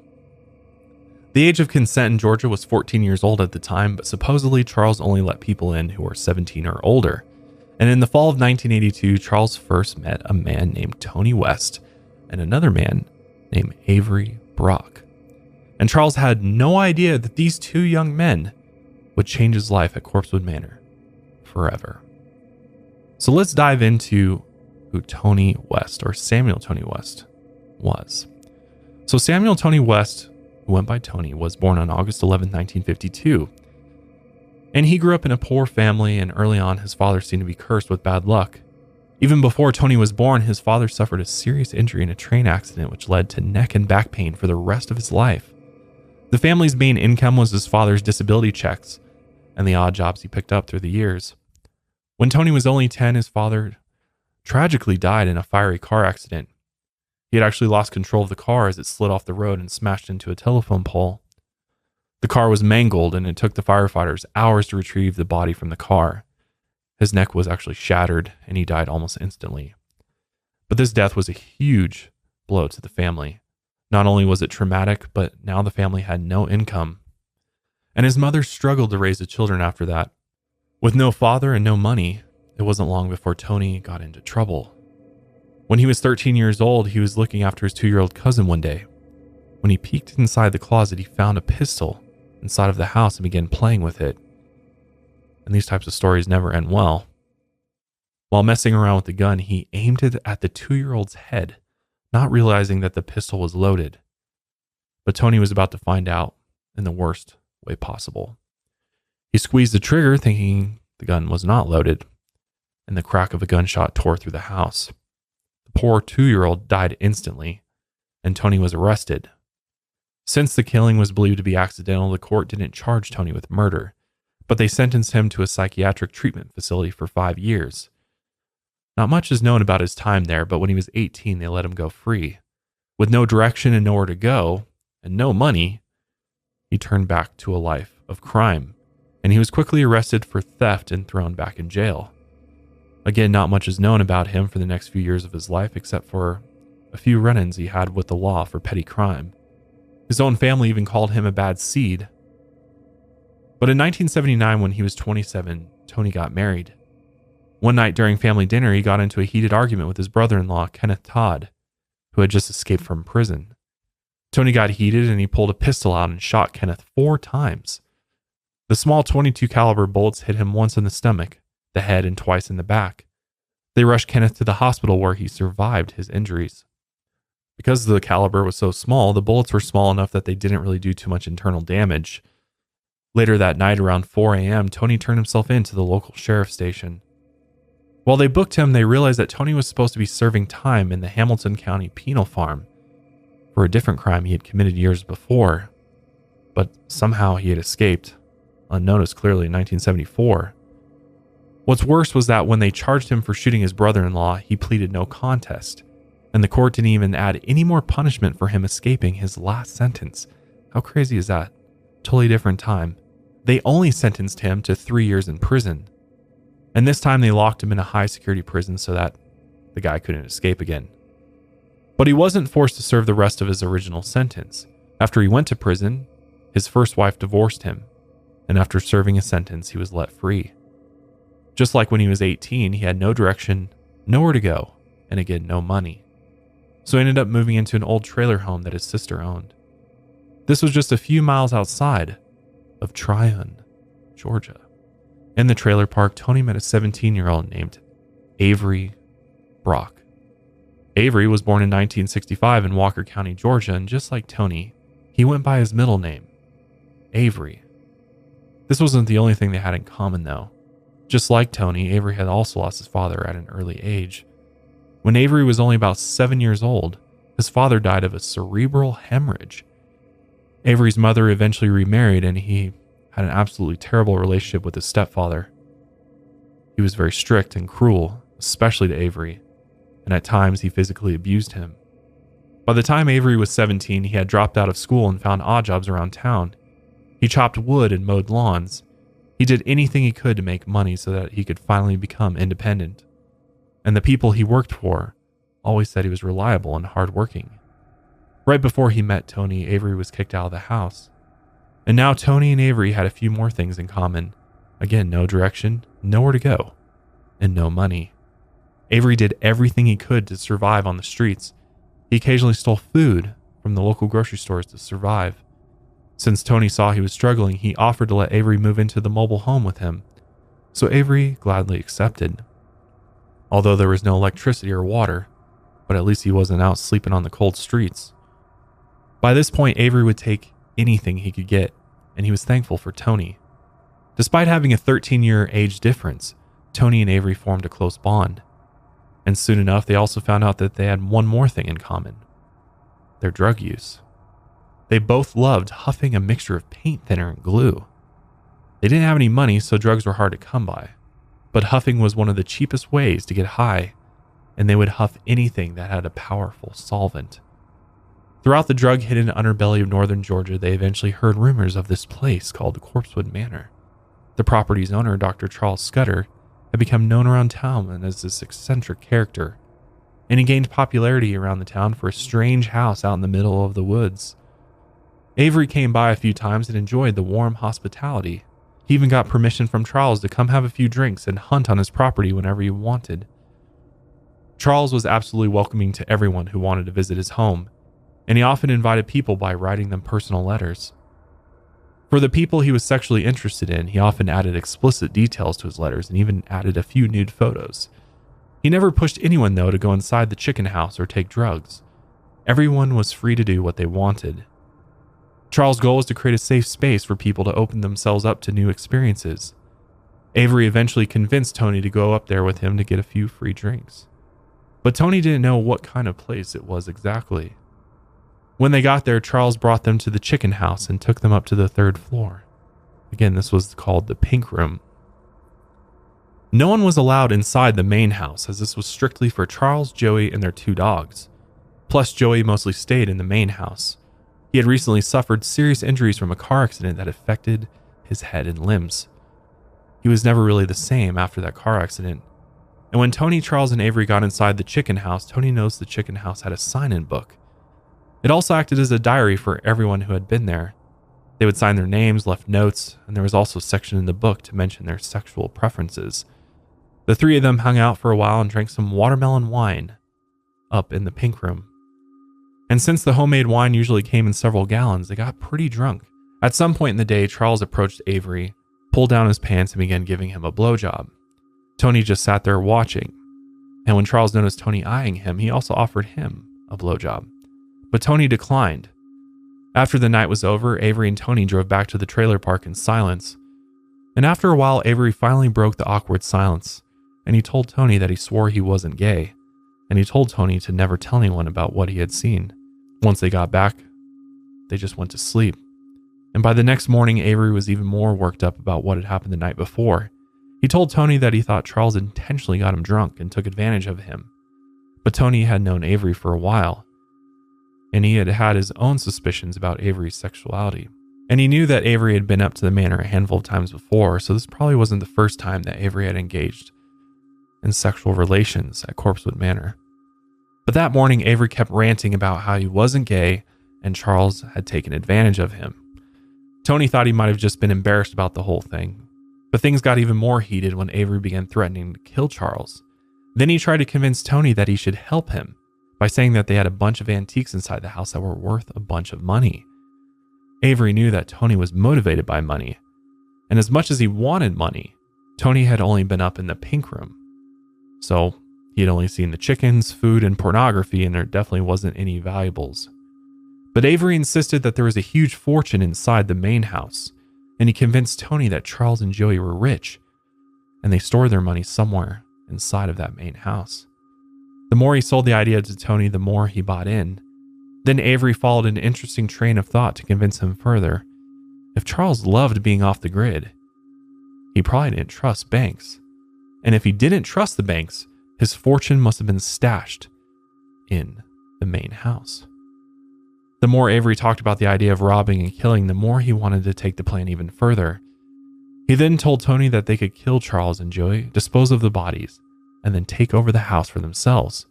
The age of consent in Georgia was 14 years old at the time, but supposedly Charles only let people in who were 17 or older. And in the fall of 1982, Charles first met a man named Tony West and another man named Avery Brock. And Charles had no idea that these two young men would change his life at Corpsewood Manor forever. So let's dive into who Tony West, or Samuel Tony West, was. So Samuel Tony West, who went by Tony, was born on August 11, 1952. And he grew up in a poor family, and early on his father seemed to be cursed with bad luck. Even before Tony was born, his father suffered a serious injury in a train accident which led to neck and back pain for the rest of his life. The family's main income was his father's disability checks and the odd jobs he picked up through the years. When Tony was only 10, his father tragically died in a fiery car accident. He had actually lost control of the car as it slid off the road and smashed into a telephone pole. The car was mangled, and it took the firefighters hours to retrieve the body from the car. His neck was actually shattered, and he died almost instantly. But this death was a huge blow to the family. Not only was it traumatic, but now the family had no income. And his mother struggled to raise the children after that. With no father and no money, it wasn't long before Tony got into trouble. When he was 13 years old, he was looking after his 2-year-old cousin one day. When he peeked inside the closet, he found a pistol inside of the house and began playing with it. And these types of stories never end well. While messing around with the gun, he aimed it at the 2-year-old's head, not realizing that the pistol was loaded. But Tony was about to find out in the worst way possible. He squeezed the trigger thinking the gun was not loaded, and the crack of a gunshot tore through the house. The poor 2-year-old died instantly, and Tony was arrested. Since the killing was believed to be accidental, the court didn't charge Tony with murder, but they sentenced him to a psychiatric treatment facility for 5 years. Not much is known about his time there, but when he was 18, they let him go free. With no direction and nowhere to go, and no money, he turned back to a life of crime, and he was quickly arrested for theft and thrown back in jail. Again, not much is known about him for the next few years of his life, except for a few run-ins he had with the law for petty crime. His own family even called him a bad seed. But in 1979, when he was 27, Tony got married. One night during family dinner, he got into a heated argument with his brother-in-law, Kenneth Todd, who had just escaped from prison. Tony got heated and he pulled a pistol out and shot Kenneth 4 times. The small .22 caliber bullets hit him once in the stomach, the head, and twice in the back. They rushed Kenneth to the hospital where he survived his injuries. Because the caliber was so small, the bullets were small enough that they didn't really do too much internal damage. Later that night around 4 a.m., Tony turned himself in to the local sheriff's station. While they booked him, they realized that Tony was supposed to be serving time in the Hamilton County Penal Farm for a different crime he had committed years before, but somehow he had escaped, unnoticed clearly in 1974. What's worse was that when they charged him for shooting his brother-in-law, he pleaded no contest, and the court didn't even add any more punishment for him escaping his last sentence. How crazy is that? Totally different time. They only sentenced him to 3 years in prison. And this time they locked him in a high security prison so that the guy couldn't escape again. But he wasn't forced to serve the rest of his original sentence. After he went to prison, his first wife divorced him, and after serving a sentence, he was let free. Just like when he was 18, he had no direction, nowhere to go, and again, no money. So he ended up moving into an old trailer home that his sister owned. This was just a few miles outside of Tryon, Georgia. In the trailer park, Tony met a 17-year-old named Avery Brock. Avery was born in 1965 in Walker County, Georgia, and just like Tony, he went by his middle name, Avery. This wasn't the only thing they had in common, though. Just like Tony, Avery had also lost his father at an early age. When Avery was only about 7 years old, his father died of a cerebral hemorrhage. Avery's mother eventually remarried, and he had an absolutely terrible relationship with his stepfather. He was very strict and cruel, especially to Avery, and at times he physically abused him. By the time Avery was 17, he had dropped out of school and found odd jobs around town. He chopped wood and mowed lawns. He did anything he could to make money so that he could finally become independent. And the people he worked for always said he was reliable and hardworking. Right before he met Tony, Avery was kicked out of the house. And now Tony and Avery had a few more things in common. Again, no direction, nowhere to go, and no money. Avery did everything he could to survive on the streets. He occasionally stole food from the local grocery stores to survive. Since Tony saw he was struggling, he offered to let Avery move into the mobile home with him. So Avery gladly accepted. Although there was no electricity or water, but at least he wasn't out sleeping on the cold streets. By this point, Avery would take anything he could get, and he was thankful for Tony. Despite having a 13-year age difference, Tony and Avery formed a close bond. And soon enough, they also found out that they had one more thing in common: their drug use. They both loved huffing a mixture of paint thinner and glue. They didn't have any money, so drugs were hard to come by. But huffing was one of the cheapest ways to get high, and they would huff anything that had a powerful solvent. Throughout the drug-hidden underbelly of northern Georgia, they eventually heard rumors of this place called Corpsewood Manor. The property's owner, Dr. Charles Scudder, had become known around town as this eccentric character, and he gained popularity around the town for a strange house out in the middle of the woods. Avery came by a few times and enjoyed the warm hospitality. He even got permission from Charles to come have a few drinks and hunt on his property whenever he wanted. Charles was absolutely welcoming to everyone who wanted to visit his home, and he often invited people by writing them personal letters. For the people he was sexually interested in, he often added explicit details to his letters and even added a few nude photos. He never pushed anyone, though, to go inside the chicken house or take drugs. Everyone was free to do what they wanted. Charles' goal was to create a safe space for people to open themselves up to new experiences. Avery eventually convinced Tony to go up there with him to get a few free drinks. But Tony didn't know what kind of place it was exactly. When they got there, Charles brought them to the chicken house and took them up to the 3rd floor. Again, this was called the Pink Room. No one was allowed inside the main house, as this was strictly for Charles, Joey, and their 2 dogs. Plus, Joey mostly stayed in the main house. He had recently suffered serious injuries from a car accident that affected his head and limbs. He was never really the same after that car accident. And when Tony, Charles, and Avery got inside the chicken house, Tony noticed the chicken house had a sign-in book. It also acted as a diary for everyone who had been there. They would sign their names, left notes, and there was also a section in the book to mention their sexual preferences. The 3 of them hung out for a while and drank some watermelon wine up in the Pink Room. And since the homemade wine usually came in several gallons, they got pretty drunk. At some point in the day, Charles approached Avery, pulled down his pants, and began giving him a blowjob. Tony just sat there watching, and when Charles noticed Tony eyeing him, he also offered him a blowjob. But Tony declined. After the night was over, Avery and Tony drove back to the trailer park in silence. And after a while, Avery finally broke the awkward silence, and he told Tony that he swore he wasn't gay, and he told Tony to never tell anyone about what he had seen. Once they got back, they just went to sleep. And by the next morning, Avery was even more worked up about what had happened the night before. He told Tony that he thought Charles intentionally got him drunk and took advantage of him. But Tony had known Avery for a while, and he had had his own suspicions about Avery's sexuality. And he knew that Avery had been up to the manor a handful of times before, so this probably wasn't the first time that Avery had engaged in sexual relations at Corpsewood Manor. But that morning, Avery kept ranting about how he wasn't gay and Charles had taken advantage of him. Tony thought he might have just been embarrassed about the whole thing, but things got even more heated when Avery began threatening to kill Charles. Then he tried to convince Tony that he should help him by saying that they had a bunch of antiques inside the house that were worth a bunch of money. Avery knew that Tony was motivated by money, and as much as he wanted money, Tony had only been up in the pink room, so he had only seen the chickens, food, and pornography, and there definitely wasn't any valuables. But Avery insisted that there was a huge fortune inside the main house, and he convinced Tony that Charles and Joey were rich, and they stored their money somewhere inside of that main house. The more he sold the idea to Tony, the more he bought in. Then Avery followed an interesting train of thought to convince him further. If Charles loved being off the grid, he probably didn't trust banks. And if he didn't trust the banks, his fortune must have been stashed in the main house. The more Avery talked about the idea of robbing and killing, the more he wanted to take the plan even further. He then told Tony that they could kill Charles and Joey, dispose of the bodies, and then take over the house for themselves.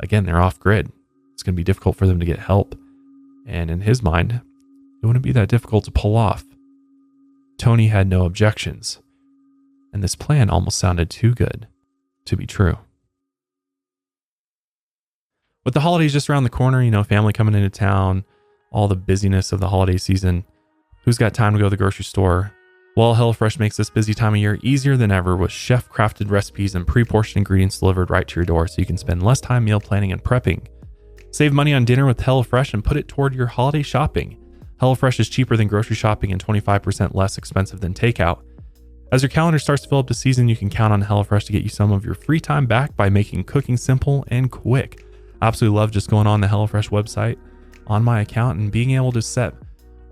Again, they're off grid. It's going to be difficult for them to get help. And in his mind, it wouldn't be that difficult to pull off. Tony had no objections, and this plan almost sounded too good to be true. With the holidays just around the corner, family coming into town, all the busyness of the holiday season, who's got time to go to the grocery store? Well, HelloFresh makes this busy time of year easier than ever with chef-crafted recipes and pre-portioned ingredients delivered right to your door so you can spend less time meal planning and prepping. Save money on dinner with HelloFresh and put it toward your holiday shopping. HelloFresh is cheaper than grocery shopping and 25% less expensive than takeout. As your calendar starts to fill up the season, you can count on HelloFresh to get you some of your free time back by making cooking simple and quick. I absolutely love just going on the HelloFresh website on my account and being able to set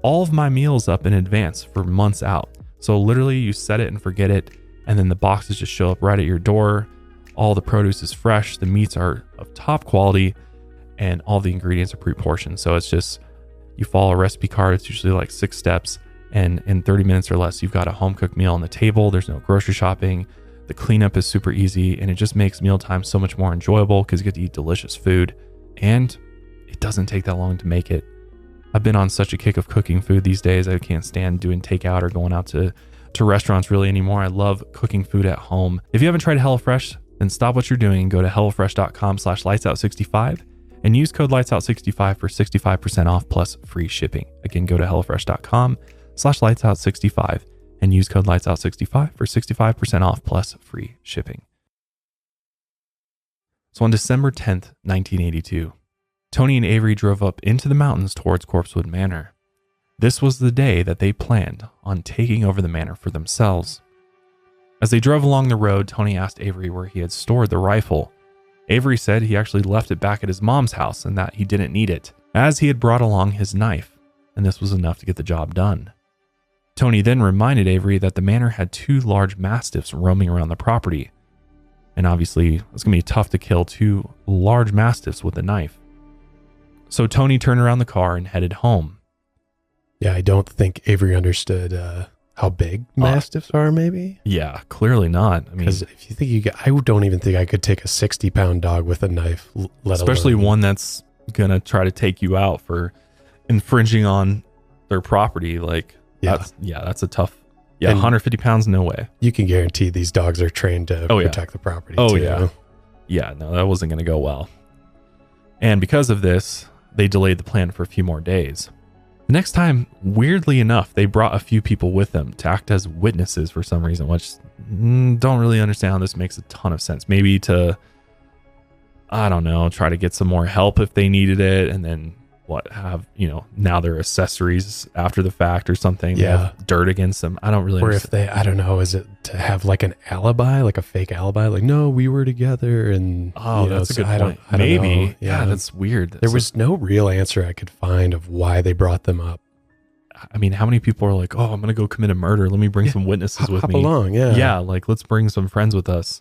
all of my meals up in advance for months out. So literally you set it and forget it, and then the boxes just show up right at your door. All the produce is fresh, the meats are of top quality, and all the ingredients are pre-portioned. So it's just, you follow a recipe card, it's usually like 6 steps, and in 30 minutes or less, you've got a home-cooked meal on the table. There's no grocery shopping. The cleanup is super easy, and it just makes mealtime so much more enjoyable because you get to eat delicious food, and it doesn't take that long to make it. I've been on such a kick of cooking food these days. I can't stand doing takeout or going out to restaurants really anymore. I love cooking food at home. If you haven't tried HelloFresh, then stop what you're doing and go to hellofresh.com/lightsout65 and use code lightsout65 for 65% off plus free shipping. Again, go to hellofresh.com/lightsout65 and use code lightsout65 for 65% off plus free shipping. So on December 10th, 1982, Tony and Avery drove up into the mountains towards Corpsewood Manor. This was the day that they planned on taking over the manor for themselves. As they drove along the road, Tony asked Avery where he had stored the rifle. Avery said he actually left it back at his mom's house and that he didn't need it, as he had brought along his knife, and this was enough to get the job done. Tony then reminded Avery that the manor had 2 large mastiffs roaming around the property, and obviously it's going to be tough to kill 2 large mastiffs with a knife. So Tony turned around the car and headed home. Yeah, I don't think Avery understood how big mastiffs are, maybe. Yeah, clearly not. I mean, because if you think I don't even think I could take a 60-pound dog with a knife, especially alone one that's going to try to take you out for infringing on their property. Like, that's a tough, 150 pounds, no way. You can guarantee these dogs are trained to protect the property. Oh, too. yeah. Yeah, no, that wasn't going to go well. And because of this, they delayed the plan for a few more days. The next time, weirdly enough, they brought a few people with them to act as witnesses for some reason, which don't really understand how this makes a ton of sense. Maybe to, I don't know, try to get some more help if they needed it, and then now they're accessories after the fact or something. Yeah. They have dirt against them. I don't really understand. Or if I don't know, is it to have like an alibi, like a fake alibi? Like, no, we were together and... that's a good point. I don't Maybe. know. Yeah, that's weird. There was no real answer I could find of why they brought them up. I mean, how many people are like, oh, I'm going to go commit a murder. Let me bring some witnesses with me. Hop along, yeah. Yeah, like let's bring some friends with us.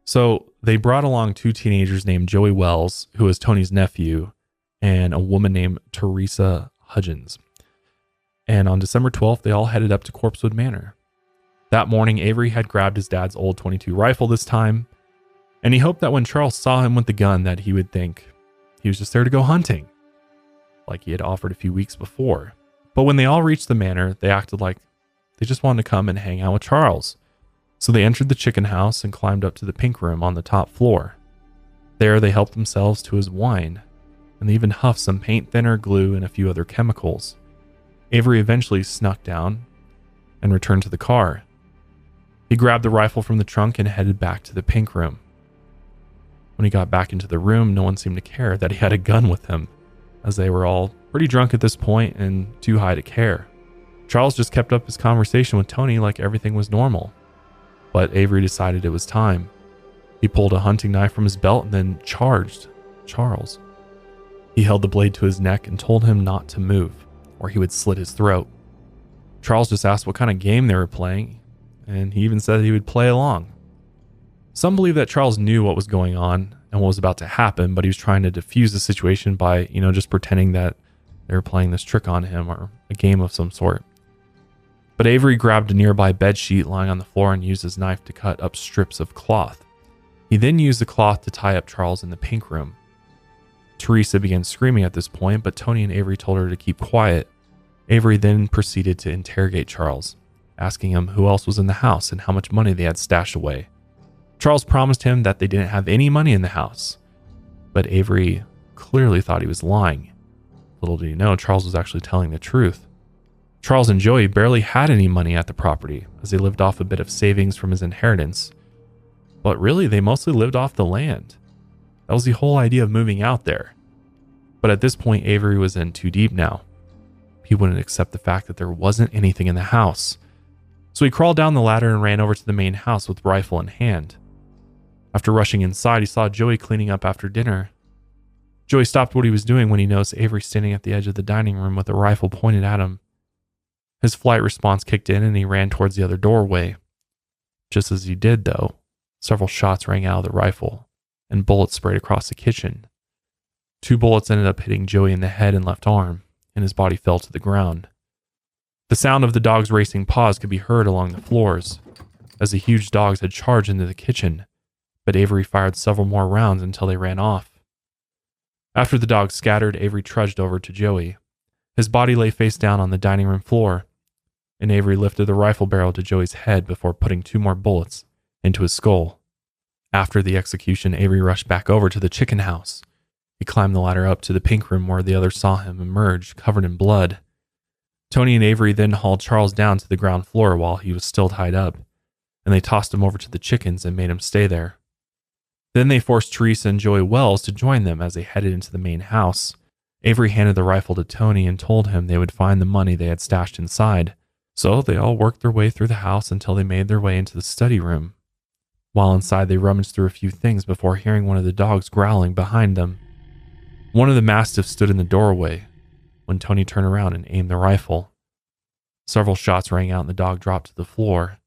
So they brought along 2 teenagers named Joey Wells, who is Tony's nephew, and a woman named Teresa Hudgens. And on December 12th, they all headed up to Corpsewood Manor. That morning, Avery had grabbed his dad's old .22 rifle this time, and he hoped that when Charles saw him with the gun that he would think he was just there to go hunting, like he had offered a few weeks before. But when they all reached the manor, they acted like they just wanted to come and hang out with Charles. So they entered the chicken house and climbed up to the pink room on the top floor. There, they helped themselves to his wine, and they even huffed some paint thinner, glue, and a few other chemicals. Avery eventually snuck down and returned to the car. He grabbed the rifle from the trunk and headed back to the pink room. When he got back into the room, no one seemed to care that he had a gun with him, as they were all pretty drunk at this point and too high to care. Charles just kept up his conversation with Tony like everything was normal. But Avery decided it was time. He pulled a hunting knife from his belt and then charged Charles. He held the blade to his neck and told him not to move, or he would slit his throat. Charles just asked what kind of game they were playing, and he even said he would play along. Some believe that Charles knew what was going on and what was about to happen, but he was trying to defuse the situation by, just pretending that they were playing this trick on him or a game of some sort. But Avery grabbed a nearby bed sheet lying on the floor and used his knife to cut up strips of cloth. He then used the cloth to tie up Charles in the pink room. Teresa began screaming at this point, but Tony and Avery told her to keep quiet. Avery then proceeded to interrogate Charles, asking him who else was in the house and how much money they had stashed away. Charles promised him that they didn't have any money in the house, but Avery clearly thought he was lying. Little did he know, Charles was actually telling the truth. Charles and Joey barely had any money at the property, as they lived off a bit of savings from his inheritance. But really, they mostly lived off the land. That was the whole idea of moving out there. But at this point, Avery was in too deep now. He wouldn't accept the fact that there wasn't anything in the house. So he crawled down the ladder and ran over to the main house with rifle in hand. After rushing inside, he saw Joey cleaning up after dinner. Joey stopped what he was doing when he noticed Avery standing at the edge of the dining room with a rifle pointed at him. His flight response kicked in and he ran towards the other doorway. Just as he did, though, several shots rang out of the rifle and bullets sprayed across the kitchen. 2 bullets ended up hitting Joey in the head and left arm, and his body fell to the ground. The sound of the dog's racing paws could be heard along the floors, as the huge dogs had charged into the kitchen, but Avery fired several more rounds until they ran off. After the dogs scattered, Avery trudged over to Joey. His body lay face down on the dining room floor, and Avery lifted the rifle barrel to Joey's head before putting 2 more bullets into his skull. After the execution, Avery rushed back over to the chicken house. He climbed the ladder up to the pink room where the others saw him emerge, covered in blood. Tony and Avery then hauled Charles down to the ground floor while he was still tied up, and they tossed him over to the chickens and made him stay there. Then they forced Teresa and Joey Wells to join them as they headed into the main house. Avery handed the rifle to Tony and told him they would find the money they had stashed inside. So they all worked their way through the house until they made their way into the study room. While inside, they rummaged through a few things before hearing one of the dogs growling behind them. One of the mastiffs stood in the doorway when Tony turned around and aimed the rifle. Several shots rang out and the dog dropped to the floor.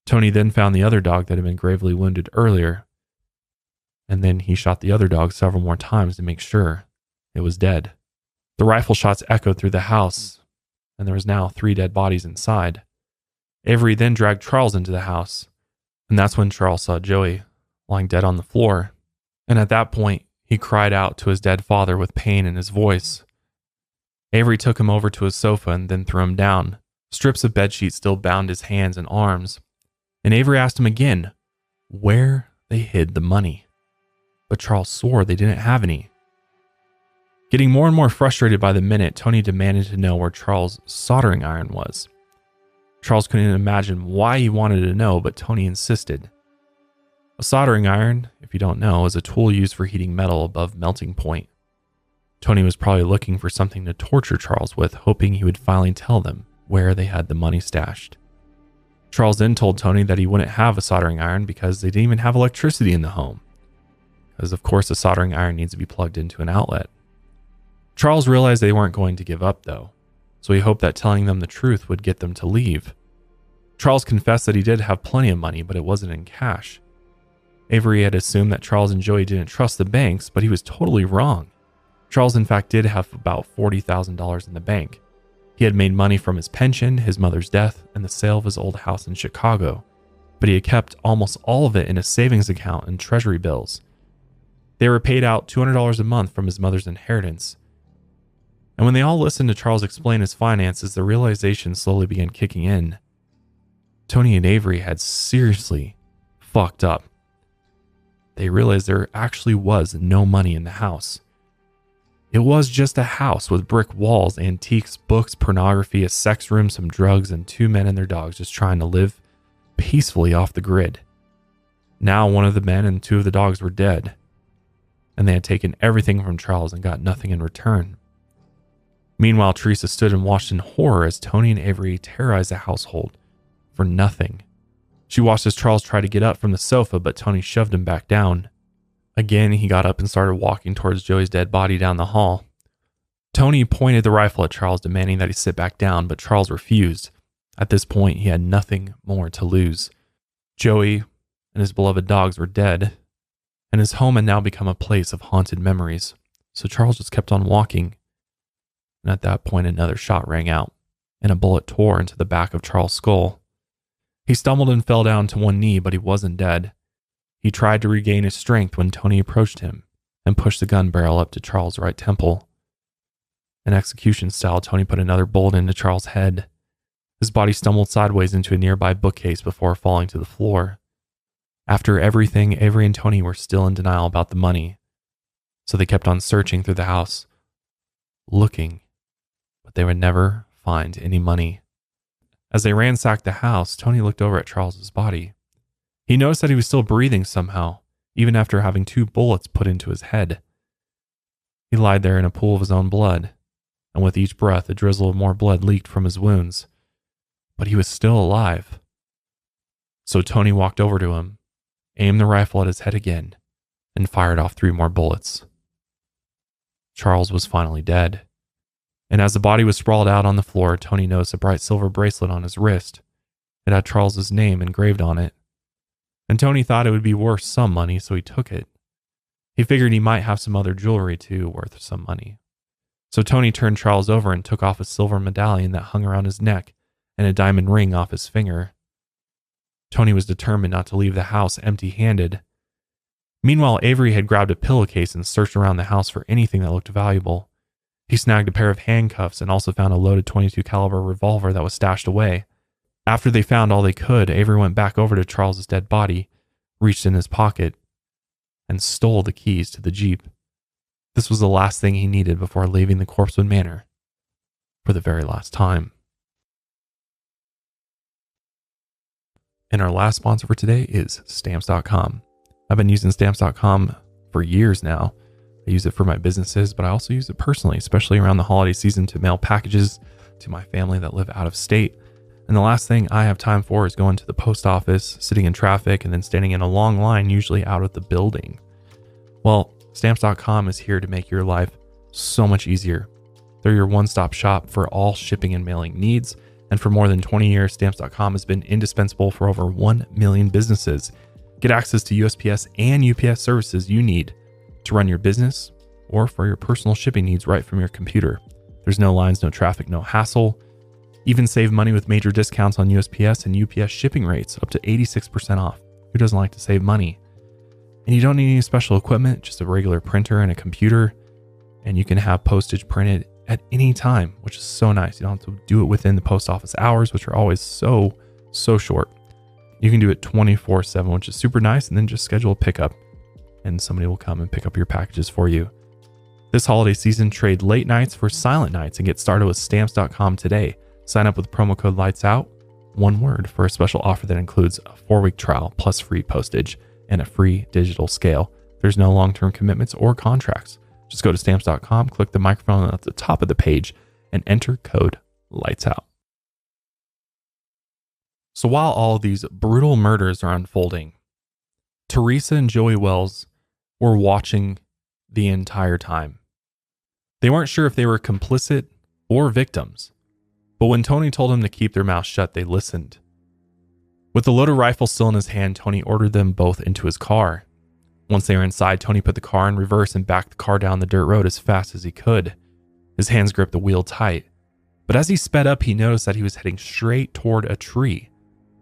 Tony then found the other dog that had been gravely wounded earlier, and then he shot the other dog several more times to make sure it was dead. The rifle shots echoed through the house, and there was now 3 dead bodies inside. Avery then dragged Charles into the house, and that's when Charles saw Joey lying dead on the floor, and at that point, he cried out to his dead father with pain in his voice. Avery took him over to his sofa and then threw him down. Strips of bedsheet still bound his hands and arms, and Avery asked him again where they hid the money. But Charles swore they didn't have any. Getting more and more frustrated by the minute, Tony demanded to know where Charles' soldering iron was. Charles couldn't imagine why he wanted to know, but Tony insisted. A soldering iron, if you don't know, is a tool used for heating metal above melting point. Tony was probably looking for something to torture Charles with, hoping he would finally tell them where they had the money stashed. Charles then told Tony that he wouldn't have a soldering iron because they didn't even have electricity in the home. Because of course a soldering iron needs to be plugged into an outlet. Charles realized they weren't going to give up though, so he hoped that telling them the truth would get them to leave. Charles confessed that he did have plenty of money, but it wasn't in cash. Avery had assumed that Charles and Joey didn't trust the banks, but he was totally wrong. Charles in fact did have about $40,000 in the bank. He had made money from his pension, his mother's death, and the sale of his old house in Chicago, but he had kept almost all of it in a savings account and treasury bills. They were paid out $200 a month from his mother's inheritance. And when they all listened to Charles explain his finances, the realization slowly began kicking in. Tony and Avery had seriously fucked up. They realized there actually was no money in the house. It was just a house with brick walls, antiques, books, pornography, a sex room, some drugs, and 2 men and their dogs just trying to live peacefully off the grid. Now one of the men and 2 of the dogs were dead, and they had taken everything from Charles and got nothing in return. Meanwhile, Teresa stood and watched in horror as Tony and Avery terrorized the household for nothing. She watched as Charles tried to get up from the sofa, but Tony shoved him back down. Again, he got up and started walking towards Joey's dead body down the hall. Tony pointed the rifle at Charles, demanding that he sit back down, but Charles refused. At this point, he had nothing more to lose. Joey and his beloved dogs were dead, and his home had now become a place of haunted memories. So Charles just kept on walking, and at that point, another shot rang out, and a bullet tore into the back of Charles' skull. He stumbled and fell down to one knee, but he wasn't dead. He tried to regain his strength when Tony approached him and pushed the gun barrel up to Charles' right temple. In execution style, Tony put another bullet into Charles' head. His body stumbled sideways into a nearby bookcase before falling to the floor. After everything, Avery and Tony were still in denial about the money, so they kept on searching through the house, looking, but they would never find any money. As they ransacked the house, Tony looked over at Charles's body. He noticed that he was still breathing somehow, even after having 2 bullets put into his head. He lied there in a pool of his own blood, and with each breath, a drizzle of more blood leaked from his wounds. But he was still alive. So Tony walked over to him, aimed the rifle at his head again, and fired off 3 more bullets. Charles was finally dead. And as the body was sprawled out on the floor, Tony noticed a bright silver bracelet on his wrist. It had Charles's name engraved on it. And Tony thought it would be worth some money, so he took it. He figured he might have some other jewelry too worth some money. So Tony turned Charles over and took off a silver medallion that hung around his neck and a diamond ring off his finger. Tony was determined not to leave the house empty-handed. Meanwhile, Avery had grabbed a pillowcase and searched around the house for anything that looked valuable. He snagged a pair of handcuffs and also found a loaded .22 caliber revolver that was stashed away. After they found all they could, Avery went back over to Charles's dead body, reached in his pocket, and stole the keys to the Jeep. This was the last thing he needed before leaving the Corpsewood Manor for the very last time. And our last sponsor for today is Stamps.com. I've been using Stamps.com for years now. I use it for my businesses, but I also use it personally, especially around the holiday season to mail packages to my family that live out of state. And the last thing I have time for is going to the post office, sitting in traffic, and then standing in a long line, usually out of the building. Well, Stamps.com is here to make your life so much easier. They're your one-stop shop for all shipping and mailing needs. And for more than 20 years, Stamps.com has been indispensable for over 1 million businesses. Get access to USPS and UPS services you need to run your business or for your personal shipping needs right from your computer. There's no lines, no traffic, no hassle. Even save money with major discounts on USPS and UPS shipping rates, up to 86% off. Who doesn't like to save money? And you don't need any special equipment, just a regular printer and a computer. And you can have postage printed at any time, which is so nice. You don't have to do it within the post office hours, which are always so short. You can do it 24/7, which is super nice, and then just schedule a pickup and somebody will come and pick up your packages for you. This holiday season, trade late nights for silent nights and get started with Stamps.com today. Sign up with promo code LIGHTSOUT, one word, for a special offer that includes a 4-week trial plus free postage and a free digital scale. There's no long-term commitments or contracts. Just go to Stamps.com, click the microphone at the top of the page, and enter code LIGHTSOUT. So while all of these brutal murders are unfolding, Teresa and Joey Wells were watching the entire time. They weren't sure if they were complicit or victims, but when Tony told them to keep their mouths shut, they listened. With the loaded rifle still in his hand, Tony ordered them both into his car. Once they were inside, Tony put the car in reverse and backed the car down the dirt road as fast as he could. His hands gripped the wheel tight, but as he sped up, he noticed that he was heading straight toward a tree.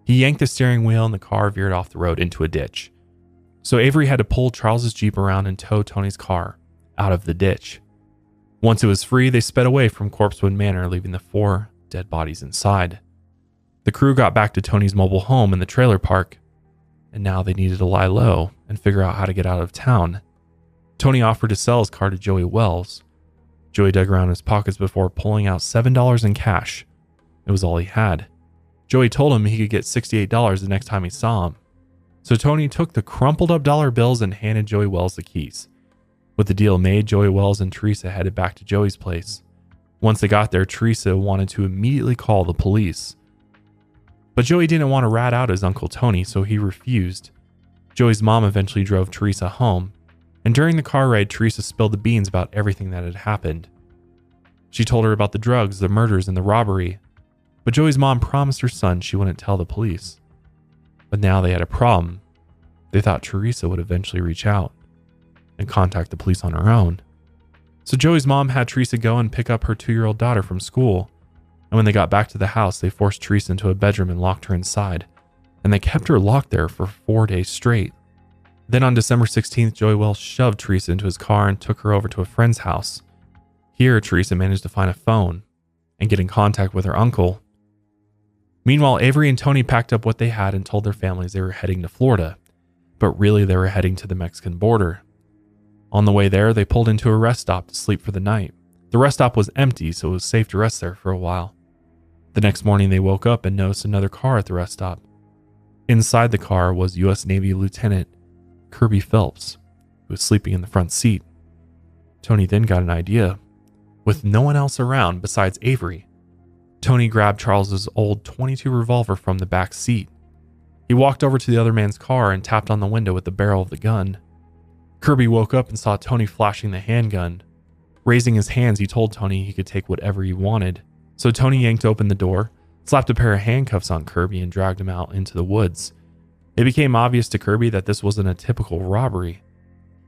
He yanked the steering wheel and the car veered off the road into a ditch. So Avery had to pull Charles's Jeep around and tow Tony's car out of the ditch. Once it was free, they sped away from Corpsewood Manor, leaving the 4 dead bodies inside. The crew got back to Tony's mobile home in the trailer park, and now they needed to lie low and figure out how to get out of town. Tony offered to sell his car to Joey Wells. Joey dug around his pockets before pulling out $7 in cash. It was all he had. Joey told him he could get $68 the next time he saw him. So Tony took the crumpled up dollar bills and handed Joey Wells the keys. With the deal made, Joey Wells and Teresa headed back to Joey's place. Once they got there, Teresa wanted to immediately call the police. But Joey didn't want to rat out his Uncle Tony, so he refused. Joey's mom eventually drove Teresa home, and during the car ride, Teresa spilled the beans about everything that had happened. She told her about the drugs, the murders, and the robbery, but Joey's mom promised her son she wouldn't tell the police. But now they had a problem. They thought Teresa would eventually reach out and contact the police on her own. So Joey's mom had Teresa go and pick up her 2-year-old daughter from school. And when they got back to the house, they forced Teresa into a bedroom and locked her inside. And they kept her locked there for 4 days straight. Then on December 16th, Joey Wells shoved Teresa into his car and took her over to a friend's house. Here, Teresa managed to find a phone and get in contact with her uncle. Meanwhile, Avery and Tony packed up what they had and told their families they were heading to Florida, but really they were heading to the Mexican border. On the way there, they pulled into a rest stop to sleep for the night. The rest stop was empty, so it was safe to rest there for a while. The next morning, they woke up and noticed another car at the rest stop. Inside the car was U.S. Navy Lieutenant Kirby Phelps, who was sleeping in the front seat. Tony then got an idea. With no one else around besides Avery, Tony grabbed Charles's old .22 revolver from the back seat. He walked over to the other man's car and tapped on the window with the barrel of the gun. Kirby woke up and saw Tony flashing the handgun. Raising his hands, he told Tony he could take whatever he wanted. So Tony yanked open the door, slapped a pair of handcuffs on Kirby, and dragged him out into the woods. It became obvious to Kirby that this wasn't a typical robbery.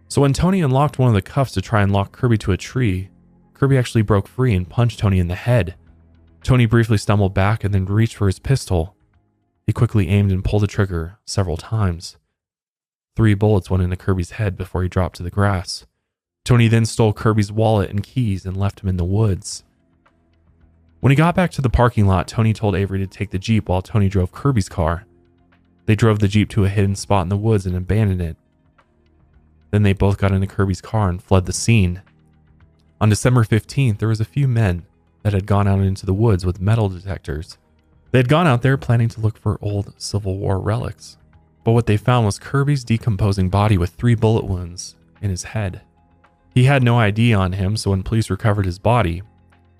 So when Tony unlocked one of the cuffs to try and lock Kirby to a tree, Kirby actually broke free and punched Tony in the head. Tony briefly stumbled back and then reached for his pistol. He quickly aimed and pulled the trigger several times. 3 bullets went into Kirby's head before he dropped to the grass. Tony then stole Kirby's wallet and keys and left him in the woods. When he got back to the parking lot, Tony told Avery to take the Jeep while Tony drove Kirby's car. They drove the Jeep to a hidden spot in the woods and abandoned it. Then they both got into Kirby's car and fled the scene. On December 15th, there was a few men that had gone out into the woods with metal detectors. They had gone out there planning to look for old Civil War relics, but what they found was Kirby's decomposing body with 3 bullet wounds in his head. He had no ID on him, so when police recovered his body,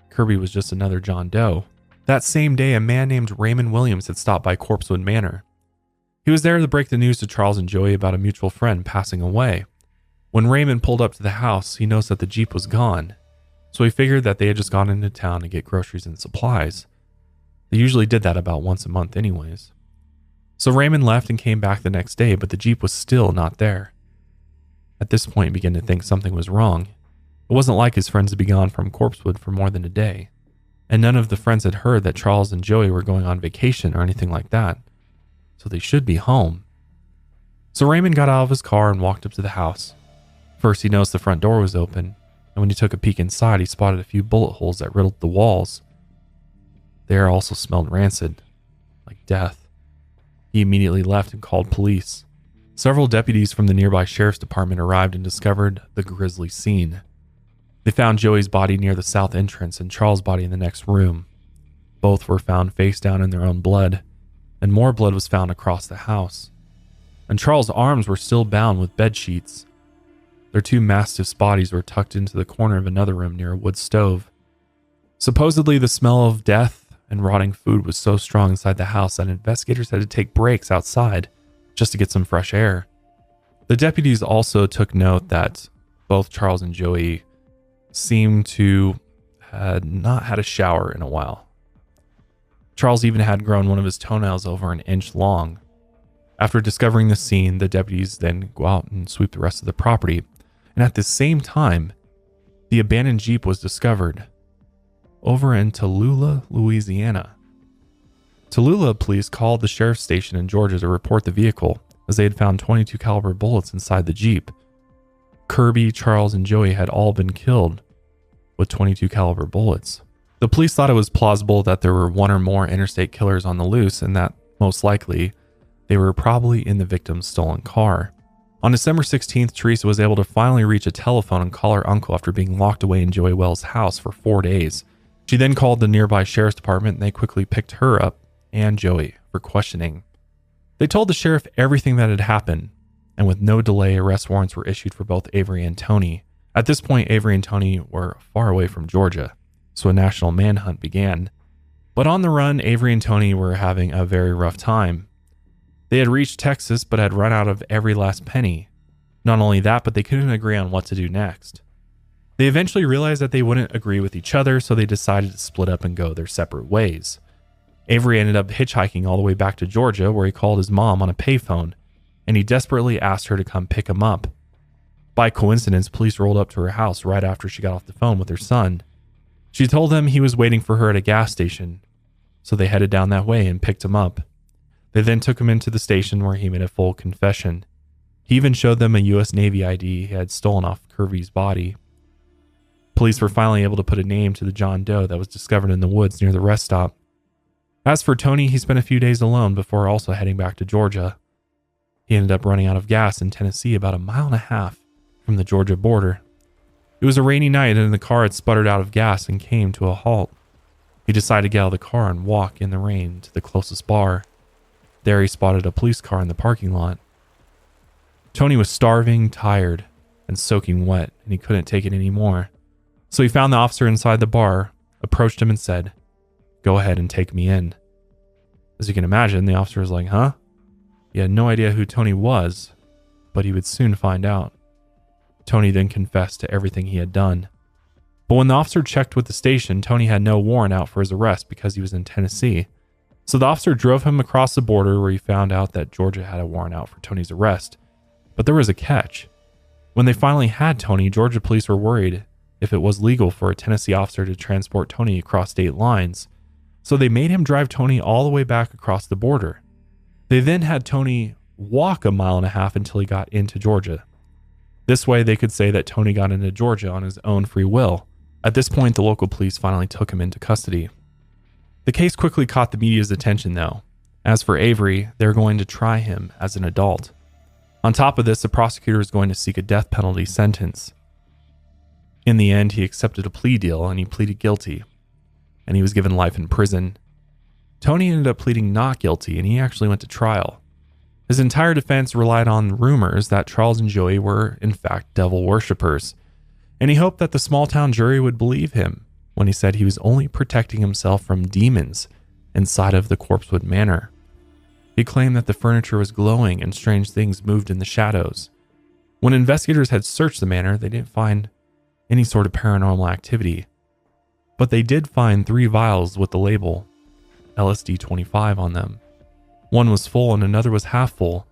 Kirby was just another John Doe. That same day, a man named Raymond Williams had stopped by Corpsewood Manor. He was there to break the news to Charles and Joey about a mutual friend passing away. When Raymond pulled up to the house, he noticed that the Jeep was gone, so he figured that they had just gone into town to get groceries and supplies. They usually did that about once a month anyways. So Raymond left and came back the next day, but the Jeep was still not there. At this point, he began to think something was wrong. It wasn't like his friends had been gone from Corpsewood for more than a day, and none of the friends had heard that Charles and Joey were going on vacation or anything like that, so they should be home. So Raymond got out of his car and walked up to the house. First, he noticed the front door was open, and when he took a peek inside, he spotted a few bullet holes that riddled the walls. The air also smelled rancid, like death. He immediately left and called police. Several deputies from the nearby sheriff's department arrived and discovered the grisly scene. They found Joey's body near the south entrance and Charles' body in the next room. Both were found face down in their own blood, and more blood was found across the house. And Charles' arms were still bound with bed sheets. Their 2 mastiffs' bodies were tucked into the corner of another room near a wood stove. Supposedly, the smell of death and rotting food was so strong inside the house that investigators had to take breaks outside just to get some fresh air. The deputies also took note that both Charles and Joey seemed to had not had a shower in a while. Charles even had grown one of his toenails over an inch long. After discovering the scene, the deputies then go out and sweep the rest of the property. And at the same time, the abandoned Jeep was discovered over in Tallulah, Louisiana. Tallulah police called the sheriff's station in Georgia to report the vehicle, as they had found .22 caliber bullets inside the Jeep. Kirby, Charles, and Joey had all been killed with .22 caliber bullets. The police thought it was plausible that there were 1 or more interstate killers on the loose, and that most likely they were probably in the victim's stolen car. On December 16th, Teresa was able to finally reach a telephone and call her uncle after being locked away in Joey Wells' house for 4 days. She then called the nearby sheriff's department, and they quickly picked her up and Joey for questioning. They told the sheriff everything that had happened, and with no delay, arrest warrants were issued for both Avery and Tony. At this point, Avery and Tony were far away from Georgia, so a national manhunt began. But on the run, Avery and Tony were having a very rough time. They had reached Texas, but had run out of every last penny. Not only that, but they couldn't agree on what to do next. They eventually realized that they wouldn't agree with each other, so they decided to split up and go their separate ways. Avery ended up hitchhiking all the way back to Georgia, where he called his mom on a payphone, and he desperately asked her to come pick him up. By coincidence, police rolled up to her house right after she got off the phone with her son. She told them he was waiting for her at a gas station, so they headed down that way and picked him up. They then took him into the station where he made a full confession. He even showed them a U.S. Navy ID he had stolen off Kirby's body. Police were finally able to put a name to the John Doe that was discovered in the woods near the rest stop. As for Tony, he spent a few days alone before also heading back to Georgia. He ended up running out of gas in Tennessee about 1.5 miles from the Georgia border. It was a rainy night and the car had sputtered out of gas and came to a halt. He decided to get out of the car and walk in the rain to the closest bar. There he spotted a police car in the parking lot. Tony was starving, tired, and soaking wet, and he couldn't take it anymore. So he found the officer inside the bar, approached him and said, "Go ahead and take me in." As you can imagine, the officer was like, "Huh?" He had no idea who Tony was, but he would soon find out. Tony then confessed to everything he had done. But when the officer checked with the station, Tony had no warrant out for his arrest because he was in Tennessee. So the officer drove him across the border where he found out that Georgia had a warrant out for Tony's arrest. But there was a catch. When they finally had Tony, Georgia police were worried if it was legal for a Tennessee officer to transport Tony across state lines. So they made him drive Tony all the way back across the border. They then had Tony walk 1.5 miles until he got into Georgia. This way they could say that Tony got into Georgia on his own free will. At this point, the local police finally took him into custody. The case quickly caught the media's attention though. As for Avery, they're going to try him as an adult. On top of this, the prosecutor is going to seek a death penalty sentence. In the end, he accepted a plea deal and he pleaded guilty, and he was given life in prison. Tony ended up pleading not guilty, and he actually went to trial. His entire defense relied on rumors that Charles and Joey were, in fact, devil worshippers, and he hoped that the small-town jury would believe him when he said he was only protecting himself from demons inside of the Corpsewood Manor. He claimed that the furniture was glowing and strange things moved in the shadows. When investigators had searched the manor, they didn't find any sort of paranormal activity, but they did find 3 vials with the label LSD 25 on them. One was full and another was half full,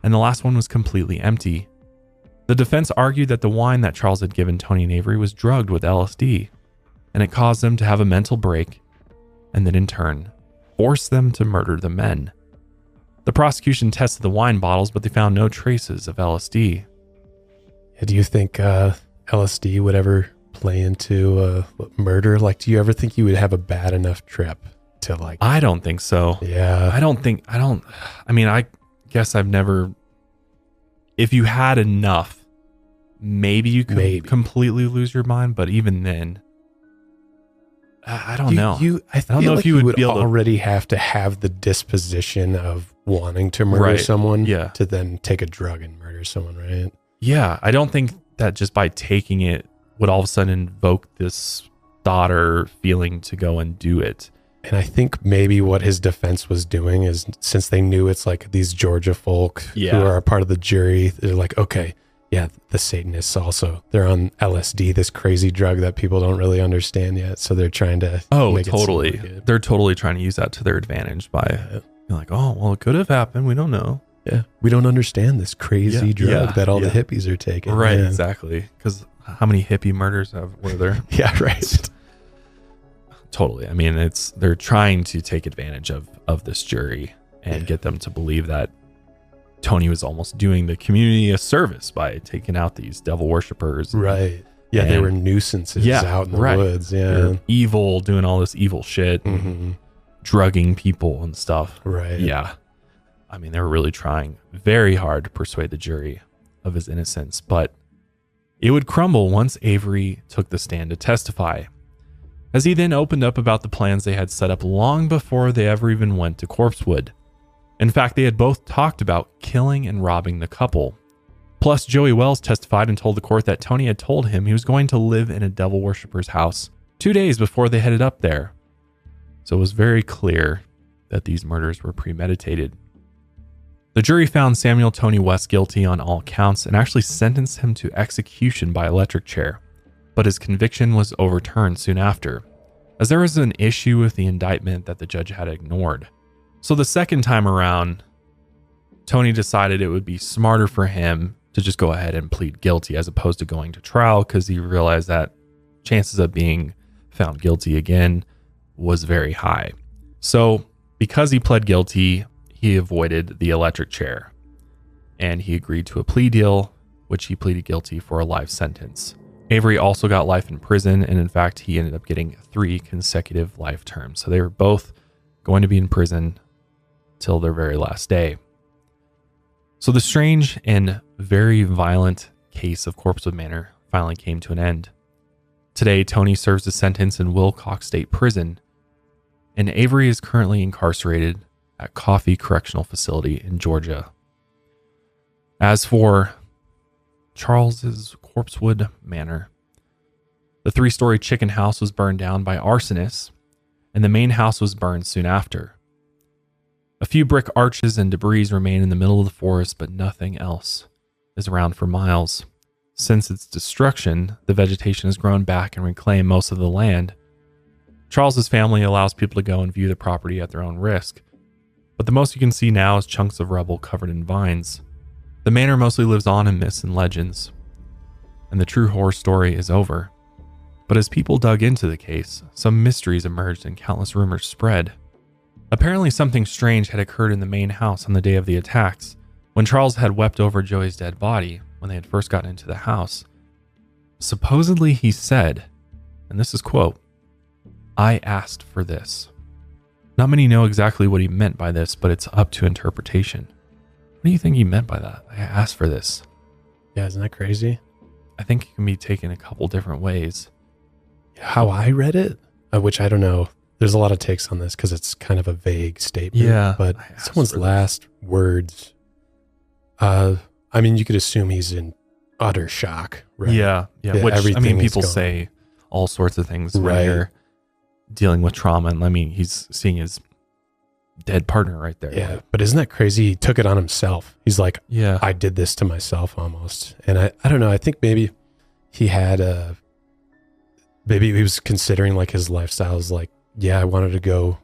and the last one was completely empty. The defense argued that the wine that Charles had given Tony and Avery was drugged with LSD, and it caused them to have a mental break, and then in turn, forced them to murder the men. The prosecution tested the wine bottles, but they found no traces of LSD. Do you think LSD would ever play into murder? Like, do you ever think you would have a bad enough trip to like... I don't think so. Yeah. I guess I've never... If you had enough, maybe you could completely lose your mind, but even then, I don't know. I don't know if you would already have to have the disposition of wanting to murder someone to then take a drug and murder someone, right? Yeah, I don't think that just by taking it would all of a sudden invoke this thought or feeling to go and do it. And I think maybe what his defense was doing is, since they knew it's like these Georgia folk who are a part of the jury, they're like, okay, yeah, the Satanists also, they're on LSD, this crazy drug that people don't really understand yet. So they're trying to make totally. It seem like it. They're totally trying to use that to their advantage by being like, oh, well, it could have happened. We don't know. Yeah. We don't understand this crazy drug that all the hippies are taking. Right, exactly. Because how many hippie murders were there? Yeah, right. Totally. I mean, they're trying to take advantage of this jury and get them to believe that Tony was almost doing the community a service by taking out these devil worshippers. Right. Yeah, they were nuisances out in the woods. Yeah. They're evil, doing all this evil shit, drugging people and stuff. Right. Yeah. I mean, they were really trying very hard to persuade the jury of his innocence, but it would crumble once Avery took the stand to testify. as he then opened up about the plans they had set up long before they ever even went to Corpsewood. In fact, they had both talked about killing and robbing the couple. Plus, Joey Wells testified and told the court that Tony had told him he was going to live in a devil worshiper's house 2 days before they headed up there. So it was very clear that these murders were premeditated. The jury found Samuel Tony West guilty on all counts and actually sentenced him to execution by electric chair, but his conviction was overturned soon after, as there was an issue with the indictment that the judge had ignored. So the second time around, Tony decided it would be smarter for him to just go ahead and plead guilty as opposed to going to trial, because he realized that chances of being found guilty again was very high. So because he pled guilty, he avoided the electric chair, and he agreed to a plea deal, which he pleaded guilty for a life sentence. Avery also got life in prison, and in fact, he ended up getting 3 consecutive life terms. So they were both going to be in prison till their very last day. So the strange and very violent case of Corpsewood Manor finally came to an end. Today, Tony serves a sentence in Wilcox State Prison, and Avery is currently incarcerated at Coffee Correctional Facility in Georgia. As for Charles's Corpsewood Manor, the 3-story chicken house was burned down by arsonists, and the main house was burned soon after. A few brick arches and debris remain in the middle of the forest, but nothing else is around for miles. Since its destruction, the vegetation has grown back and reclaimed most of the land. Charles's family allows people to go and view the property at their own risk, but the most you can see now is chunks of rubble covered in vines. The manor mostly lives on in myths and legends, and the true horror story is over. But as people dug into the case, some mysteries emerged and countless rumors spread. Apparently something strange had occurred in the main house on the day of the attacks, when Charles had wept over Joey's dead body when they had first gotten into the house. Supposedly he said, and this is quote, "I asked for this." Not many know exactly what he meant by this, but it's up to interpretation. What do you think he meant by that? I asked for this. Yeah, isn't that crazy? I think it can be taken a couple different ways. How I read it, which I don't know. There's a lot of takes on this because it's kind of a vague statement. Yeah, but someone's last words. I mean, you could assume he's in utter shock, right? Yeah. Which, I mean, people say all sorts of things when you're dealing with trauma. And I mean, he's seeing his dead partner right there. Yeah, but isn't that crazy? He took it on himself. He's like, yeah, I did this to myself almost. And I don't know. I think maybe he had maybe he was considering like his lifestyle is like, yeah, I wanted to go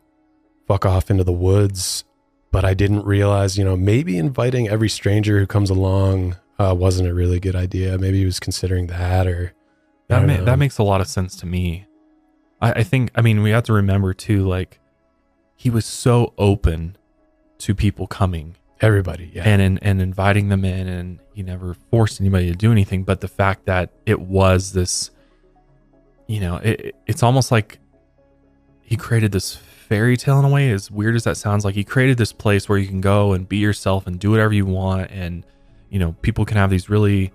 fuck off into the woods, but I didn't realize, maybe inviting every stranger who comes along wasn't a really good idea. Maybe he was considering that, or that makes a lot of sense to me. I think, we have to remember too, like, he was so open to people coming. Everybody, yeah. And inviting them in, and he never forced anybody to do anything. But the fact that it was this, it's almost like he created this fairy tale in a way, as weird as that sounds. Like, he created this place where you can go and be yourself and do whatever you want. And, people can have these really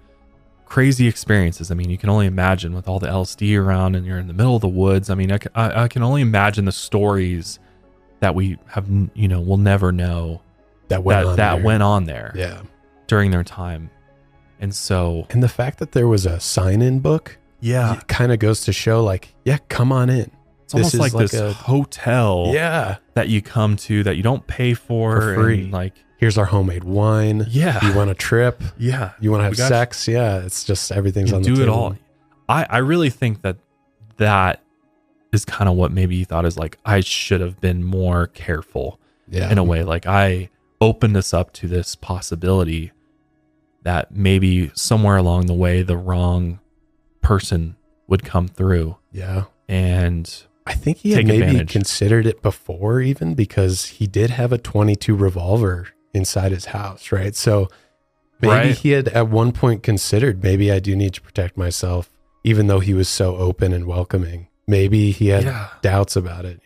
crazy experiences. You can only imagine with all the LSD around and you're in the middle of the woods. I can only imagine the stories that we have, we'll never know that went on there. Yeah. During their time. And the fact that there was a sign-in book, yeah, it kind of goes to show like, yeah, come on in. It's almost like this hotel, yeah, that you come to that you don't pay for free. And like, here's our homemade wine. Yeah. You want a trip? Yeah. You want to have sex? Yeah. It's just everything's on the table. Do it all. I really think that is kind of what maybe he thought is like, I should have been more careful. Yeah. In a way, like I opened us up to this possibility that maybe somewhere along the way, the wrong person would come through. Yeah. And I think he had maybe considered it before, even because he did have a .22 revolver inside his house, right? So maybe he had at one point considered, maybe I do need to protect myself, even though he was so open and welcoming. Maybe he had doubts about it,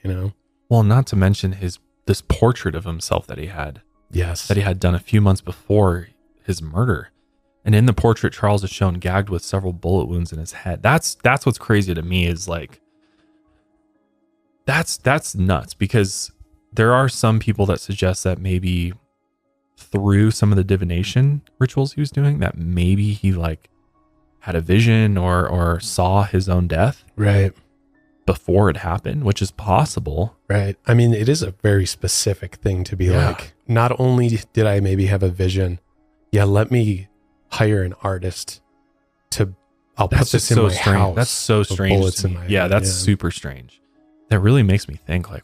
Well, not to mention this portrait of himself that he had. Yes. That he had done a few months before his murder. And in the portrait, Charles is shown gagged with several bullet wounds in his head. That's what's crazy to me, is like, That's nuts, because there are some people that suggest that maybe through some of the divination rituals he was doing, that maybe he like had a vision or saw his own death Right. before it happened, which is possible. Right. I mean, it is a very specific thing to be like, not only did I maybe have a vision, let me hire an artist to, I'll put this in my house. That's so strange to me. That's super strange. That really makes me think like,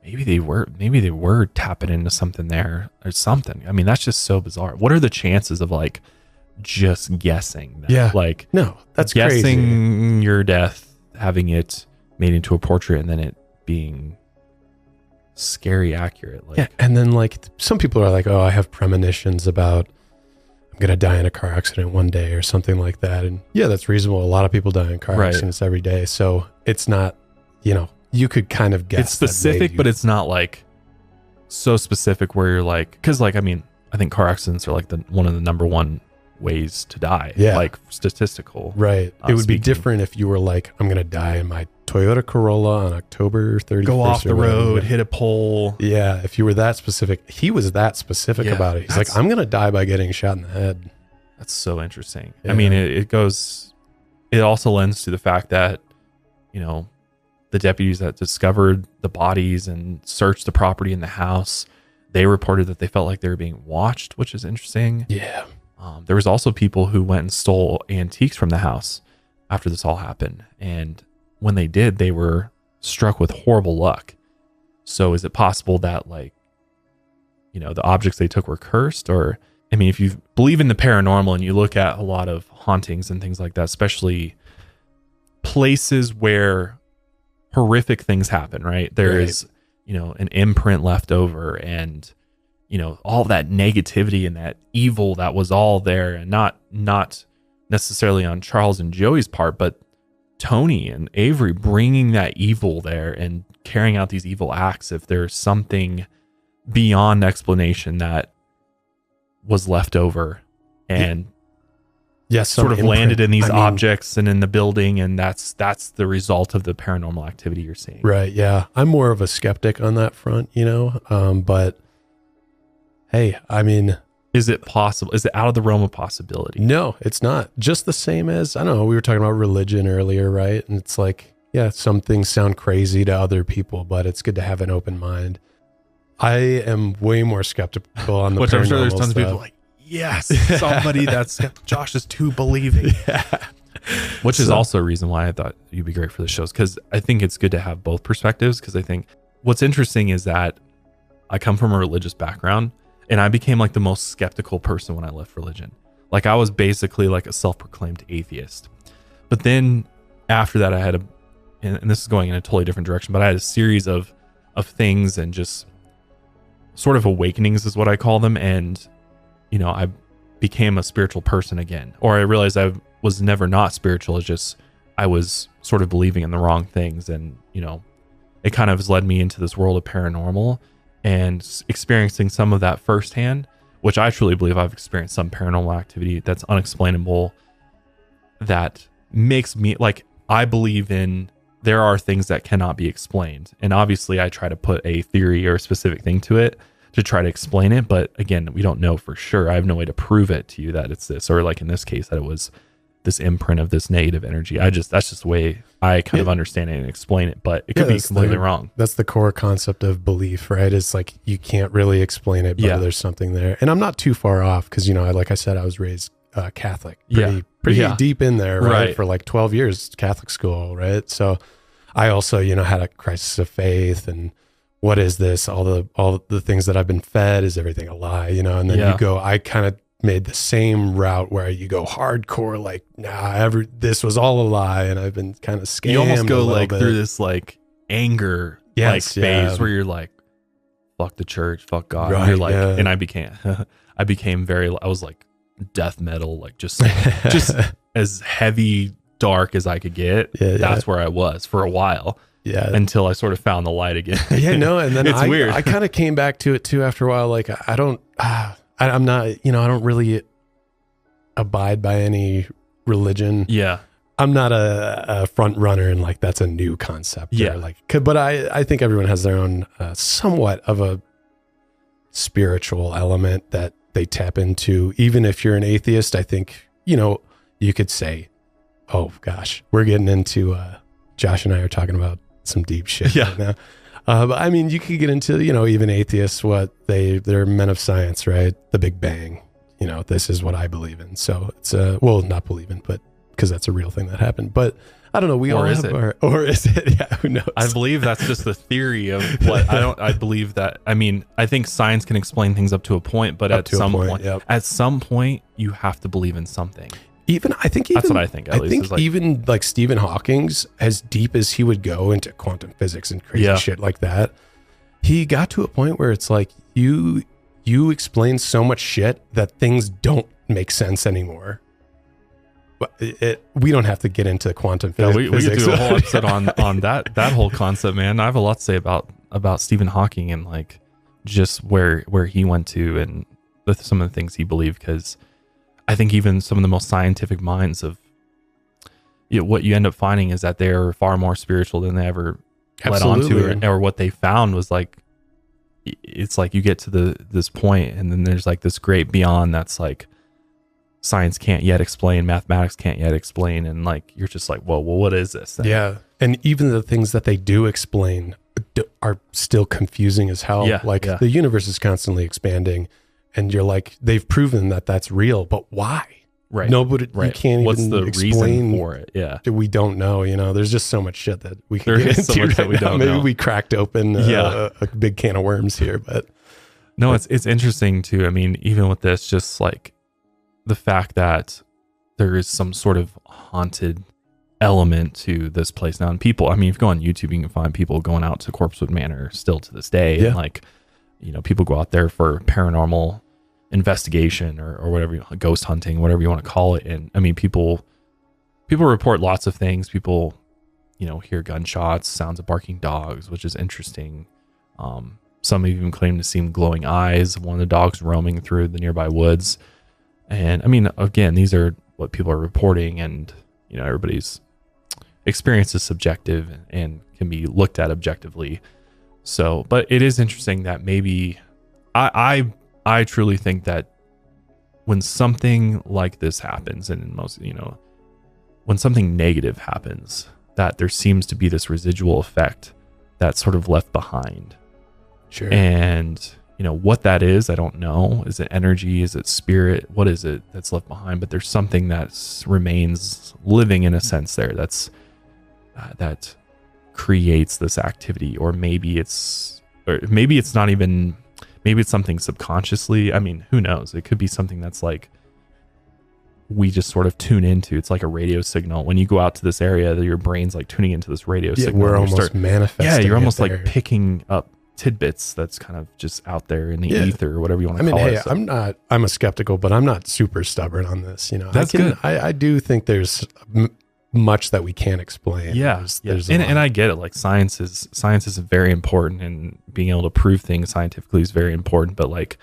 maybe they were tapping into something there or something. I mean, that's just so bizarre. What are the chances of like just guessing that? Yeah. Like, no, that's guessing crazy. your death, having it made into a portrait, and then it being scary accurate. Like, yeah. And then like some people are like, oh, I have premonitions about I'm going to die in a car accident one day or something like that. And yeah, that's reasonable. A lot of people die in car accidents every day. So it's not, you could kind of guess. It's specific, but it's not like so specific where you're like, because like, I mean, I think car accidents are like one of the number one ways to die. Yeah. Like statistical. Right. It would be different if you were like, I'm going to die in my Toyota Corolla on October 31st. Go off the road, hit a pole. Yeah. If you were that specific, he was that specific about it. He's like, I'm going to die by getting shot in the head. That's so interesting. Yeah. I mean, it also lends to the fact that, the deputies that discovered the bodies and searched the property in the house, they reported that they felt like they were being watched, which is interesting. Yeah. There was also people who went and stole antiques from the house after this all happened. And when they did, they were struck with horrible luck. So is it possible that like, the objects they took were cursed? Or, I mean, if you believe in the paranormal and you look at a lot of hauntings and things like that, especially places where horrific things happen, right? There is, an imprint left over, and all that negativity and that evil that was all there, and not necessarily on Charles and Joey's part, but Tony and Avery bringing that evil there and carrying out these evil acts. If there's something beyond explanation that was left over and sort of landed in these objects and in the building, and that's the result of the paranormal activity you're seeing. Right. Yeah. I'm more of a skeptic on that front, but hey, I mean, is it possible? Is it out of the realm of possibility? No, it's not. Just the same as, I don't know, we were talking about religion earlier, right? And it's like, some things sound crazy to other people, but it's good to have an open mind. I am way more skeptical on the which paranormal I'm sure there's tons stuff. of people like, yes, somebody that's Josh is too believing. Yeah. Which is also a reason why I thought you'd be great for the shows, because I think it's good to have both perspectives, because I think what's interesting is that I come from a religious background, and I became like the most skeptical person when I left religion. Like I was basically like a self-proclaimed atheist. But then after that, I had and this is going in a totally different direction, but I had a series of things and just sort of awakenings is what I call them. And, I became a spiritual person again, or I realized I was never not spiritual. It's just, I was sort of believing in the wrong things. And, it kind of has led me into this world of paranormal and experiencing some of that firsthand, which I truly believe I've experienced some paranormal activity that's unexplainable, that makes me like, I believe in, there are things that cannot be explained. And obviously I try to put a theory or a specific thing to it to try to explain it. But again, we don't know for sure. I have no way to prove it to you that it's this, or like in this case, that it was this imprint of this negative energy. That's just the way I kind of understand it and explain it, but it could be completely wrong. That's the core concept of belief, right? It's like, you can't really explain it, but there's something there. And I'm not too far off, because, like I said, I was raised Catholic, pretty deep in there, right? For like 12 years, Catholic school, right? So I also, had a crisis of faith, and what is this? All the things that I've been fed, is everything a lie, and then you go, I kind of made the same route where you go hardcore, like, this was all a lie, and I've been kind of scammed. You almost go like through this like anger phase where you're like, fuck the church, fuck God. Right, and you're like, and I became I was like death metal, like just as heavy, dark as I could get. That's where I was for a while. Until I sort of found the light again. And then it's weird. I kind of came back to it too after a while. Like, I'm not, I don't really abide by any religion. I'm not a front runner and like that's a new concept. Yeah. But I think everyone has their own somewhat of a spiritual element that they tap into. Even if you're an atheist, I think, you could say, oh gosh, we're getting into, Josh and I are talking about some deep shit right now. But I mean, you could get into, even atheists, they're men of science, right? The Big Bang, this is what I believe in. So it's, not believe in, but because that's a real thing that happened. But I don't know. Or is it? Yeah, who knows? I believe that's just the theory of what I believe that. I mean, I think science can explain things up to a point, but at some point, you have to believe in something. That's what I think. I think even like Stephen Hawking's, as deep as he would go into quantum physics and crazy shit like that, he got to a point where it's like you explain so much shit that things don't make sense anymore. We don't have to get into quantum physics. We could do a whole episode on that whole concept, man. I have a lot to say about Stephen Hawking and like just where he went to and some of the things he believed, because I think even some of the most scientific minds of what you end up finding is that they're far more spiritual than they ever let on to, or what they found was like, it's like you get to this point and then there's like this great beyond that's like science can't yet explain, mathematics can't yet explain, and like you're just like, well, what is this thing? Yeah, and even the things that they do explain are still confusing as hell. The universe is constantly expanding, and you're like, they've proven that that's real, but why? Right. Nobody, you can't What's even the explain reason for it? Yeah, we don't know. There's just so much shit that we can get into right we now. Don't Maybe know. we cracked open a big can of worms here, but no, it's interesting too. I mean, even with this, just like the fact that there is some sort of haunted element to this place now. And people, I mean, if you go on YouTube, you can find people going out to Corpsewood Manor still to this day. Yeah. And like, people go out there for paranormal investigation or whatever, ghost hunting, whatever you want to call it. And I mean, people report lots of things. People, hear gunshots, sounds of barking dogs, which is interesting. Some even claim to see glowing eyes, one of the dogs roaming through the nearby woods. And I mean, again, these are what people are reporting, and everybody's experience is subjective and can be looked at objectively. So, but it is interesting that maybe I truly think that when something like this happens, and when something negative happens, that there seems to be this residual effect that's sort of left behind. Sure. And what that is, I don't know. Is it energy? Is it spirit? What is it that's left behind? But there's something that remains living in a sense there that's that creates this activity, or maybe it's not even, maybe it's something subconsciously. I mean, who knows? It could be something that's like we just sort of tune into. It's like a radio signal. When you go out to this area, your brain's like tuning into this radio signal. We're almost manifesting. Yeah, you're almost like picking up tidbits that's kind of just out there in the ether, or whatever you want to call it. So. I'm a skeptical, but I'm not super stubborn on this. That's good. I do think there's much that we can't explain. Yeah, and I get it. Like science is very important, and being able to prove things scientifically is very important. But like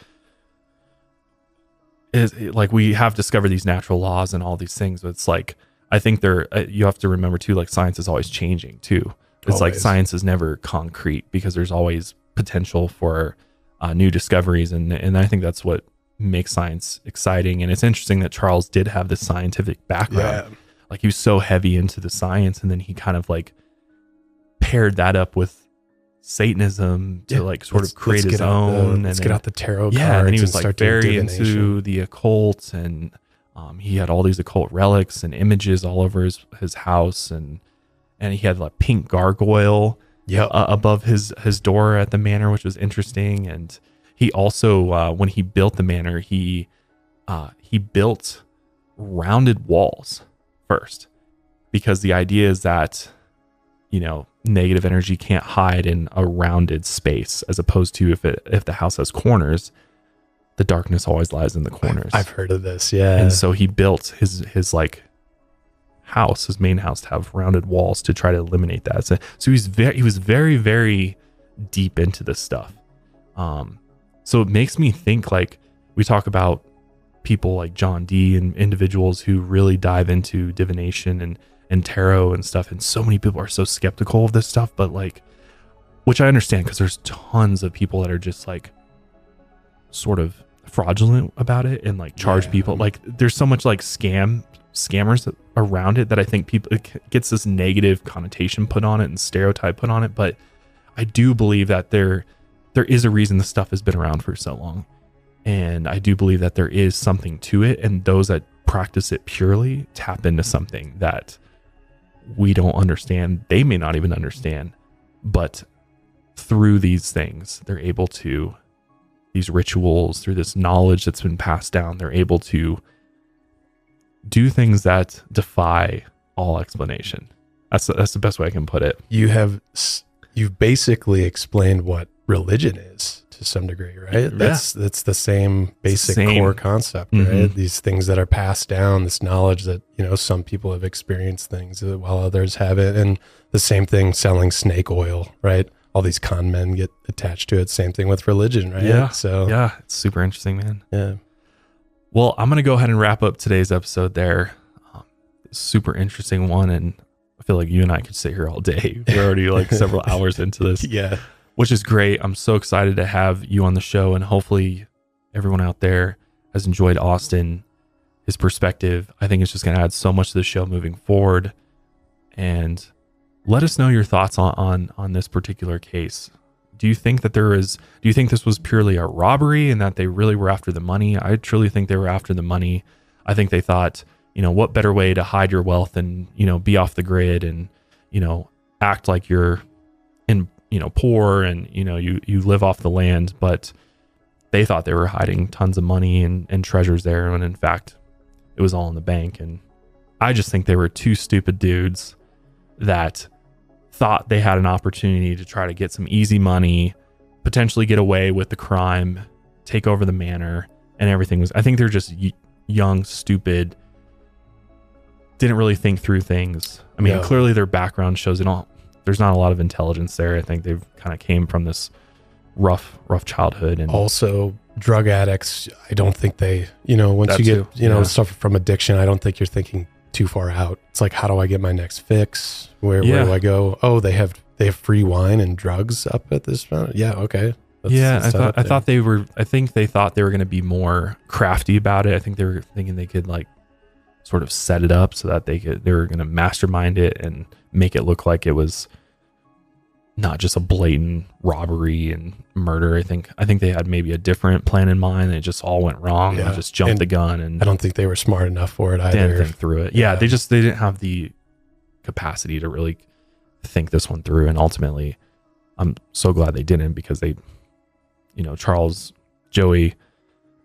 we have discovered these natural laws and all these things. But it's like, I think you have to remember too. Like science is always changing too. It's like science is never concrete, because there's always potential for new discoveries, and I think that's what makes science exciting. And it's interesting that Charles did have this scientific background. Like he was so heavy into the science, and then he kind of like paired that up with Satanism to like sort of create his own. Let's get out the tarot cards. Yeah, and he was like very into the occult, and he had all these occult relics and images all over his house, and he had like pink gargoyle above his door at the manor, which was interesting. And he also, when he built the manor, he built rounded walls first, because the idea is that negative energy can't hide in a rounded space, as opposed to if the house has corners, the darkness always lies in the corners. I've heard of this. Yeah. And so he built his like house, his main house, to have rounded walls to try to eliminate that. So he was very, very deep into this stuff. So it makes me think, like, we talk about people like John Dee and individuals who really dive into divination and tarot and stuff. And so many people are so skeptical of this stuff, but like, which I understand, because there's tons of people that are just like sort of fraudulent about it and like charge people. Like there's so much like scammers around it that I think people, it gets this negative connotation put on it and stereotype put on it. But I do believe that there is a reason this stuff has been around for so long. And I do believe that there is something to it. And those that practice it purely tap into something that we don't understand. They may not even understand, but through these things, they're able to, these rituals, through this knowledge that's been passed down, they're able to do things that defy all explanation. That's the best way I can put it. You've basically explained what religion is to some degree, right? That's the same basic core concept, right? These things that are passed down, this knowledge that, you know, some people have experienced things while others haven't. And the same thing selling snake oil, right? All these con men get attached to it. Same thing with religion, right? Yeah. So yeah, it's super interesting, man. Yeah. Well, I'm going to go ahead and wrap up today's episode there. Super interesting one. And I feel like you and I could sit here all day. We're already like several hours into this. Yeah. Which is great. I'm so excited to have you on the show, and hopefully everyone out there has enjoyed Austin, his perspective. I think it's just going to add so much to the show moving forward. And let us know your thoughts on this particular case. Do you think this was purely a robbery and that they really were after the money? I truly think they were after the money. I think they thought, you know, what better way to hide your wealth and, you know, be off the grid and, you know, act like you're poor and, you know, you live off the land. But they thought they were hiding tons of money and treasures there, when in fact it was all in the bank. And I just think they were two stupid dudes that thought they had an opportunity to try to get some easy money, potentially get away with the crime, take over the manor, and everything was, I think they're just young, stupid, didn't really think through things. I mean, clearly their background shows there's not a lot of intelligence there. I think they've kind of came from this rough childhood. And also drug addicts, I don't think they, you know, once you get, suffer from addiction, I don't think you're thinking too far out. It's like, how do I get my next fix? Where do I go? Oh, they have free wine and drugs up at this mountain. Yeah. Okay. I thought they were going to be more crafty about it. I think they were thinking they could like sort of set it up so that they were going to mastermind it and make it look like it was not just a blatant robbery and murder. I think they had maybe a different plan in mind. It just all went wrong. They just jumped the gun, and I don't think they were smart enough for it either. Didn't think through it. Yeah, they didn't have the capacity to really think this one through. And ultimately, I'm so glad they didn't, because they, you know, Charles, Joey,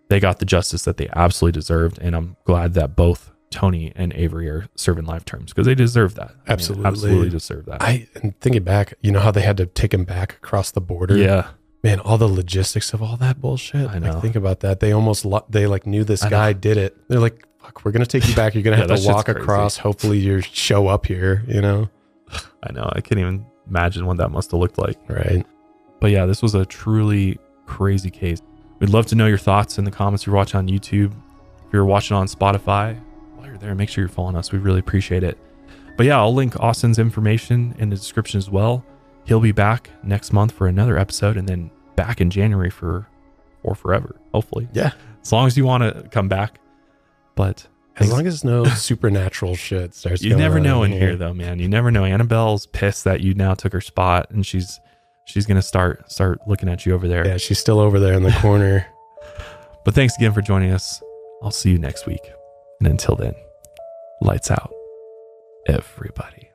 they got the justice that they absolutely deserved. And I'm glad that both Tony and Avery are serving life terms, because they deserve that. Absolutely. Absolutely deserve that. And thinking back, you know how they had to take him back across the border? Yeah. Man, all the logistics of all that bullshit. I know. Like, think about that. They almost, they like knew this guy did it. They're like, fuck, we're going to take you back. You're going to have to walk across. Hopefully you show up here, you know? I know. I can't even imagine what that must have looked like. Right. But yeah, this was a truly crazy case. We'd love to know your thoughts in the comments. If you're watching on YouTube, if you're watching on Spotify, while you're there, make sure you're following us. We really appreciate it. But yeah, I'll link Austin's information in the description as well. He'll be back next month for another episode, and then back in January for forever, hopefully. Yeah. As long as you want to come back. But as long as no supernatural shit starts you never know in here though, man. You never know. Annabelle's pissed that you now took her spot, and she's going to start looking at you over there. Yeah, she's still over there in the corner. But thanks again for joining us. I'll see you next week. And until then, lights out, everybody.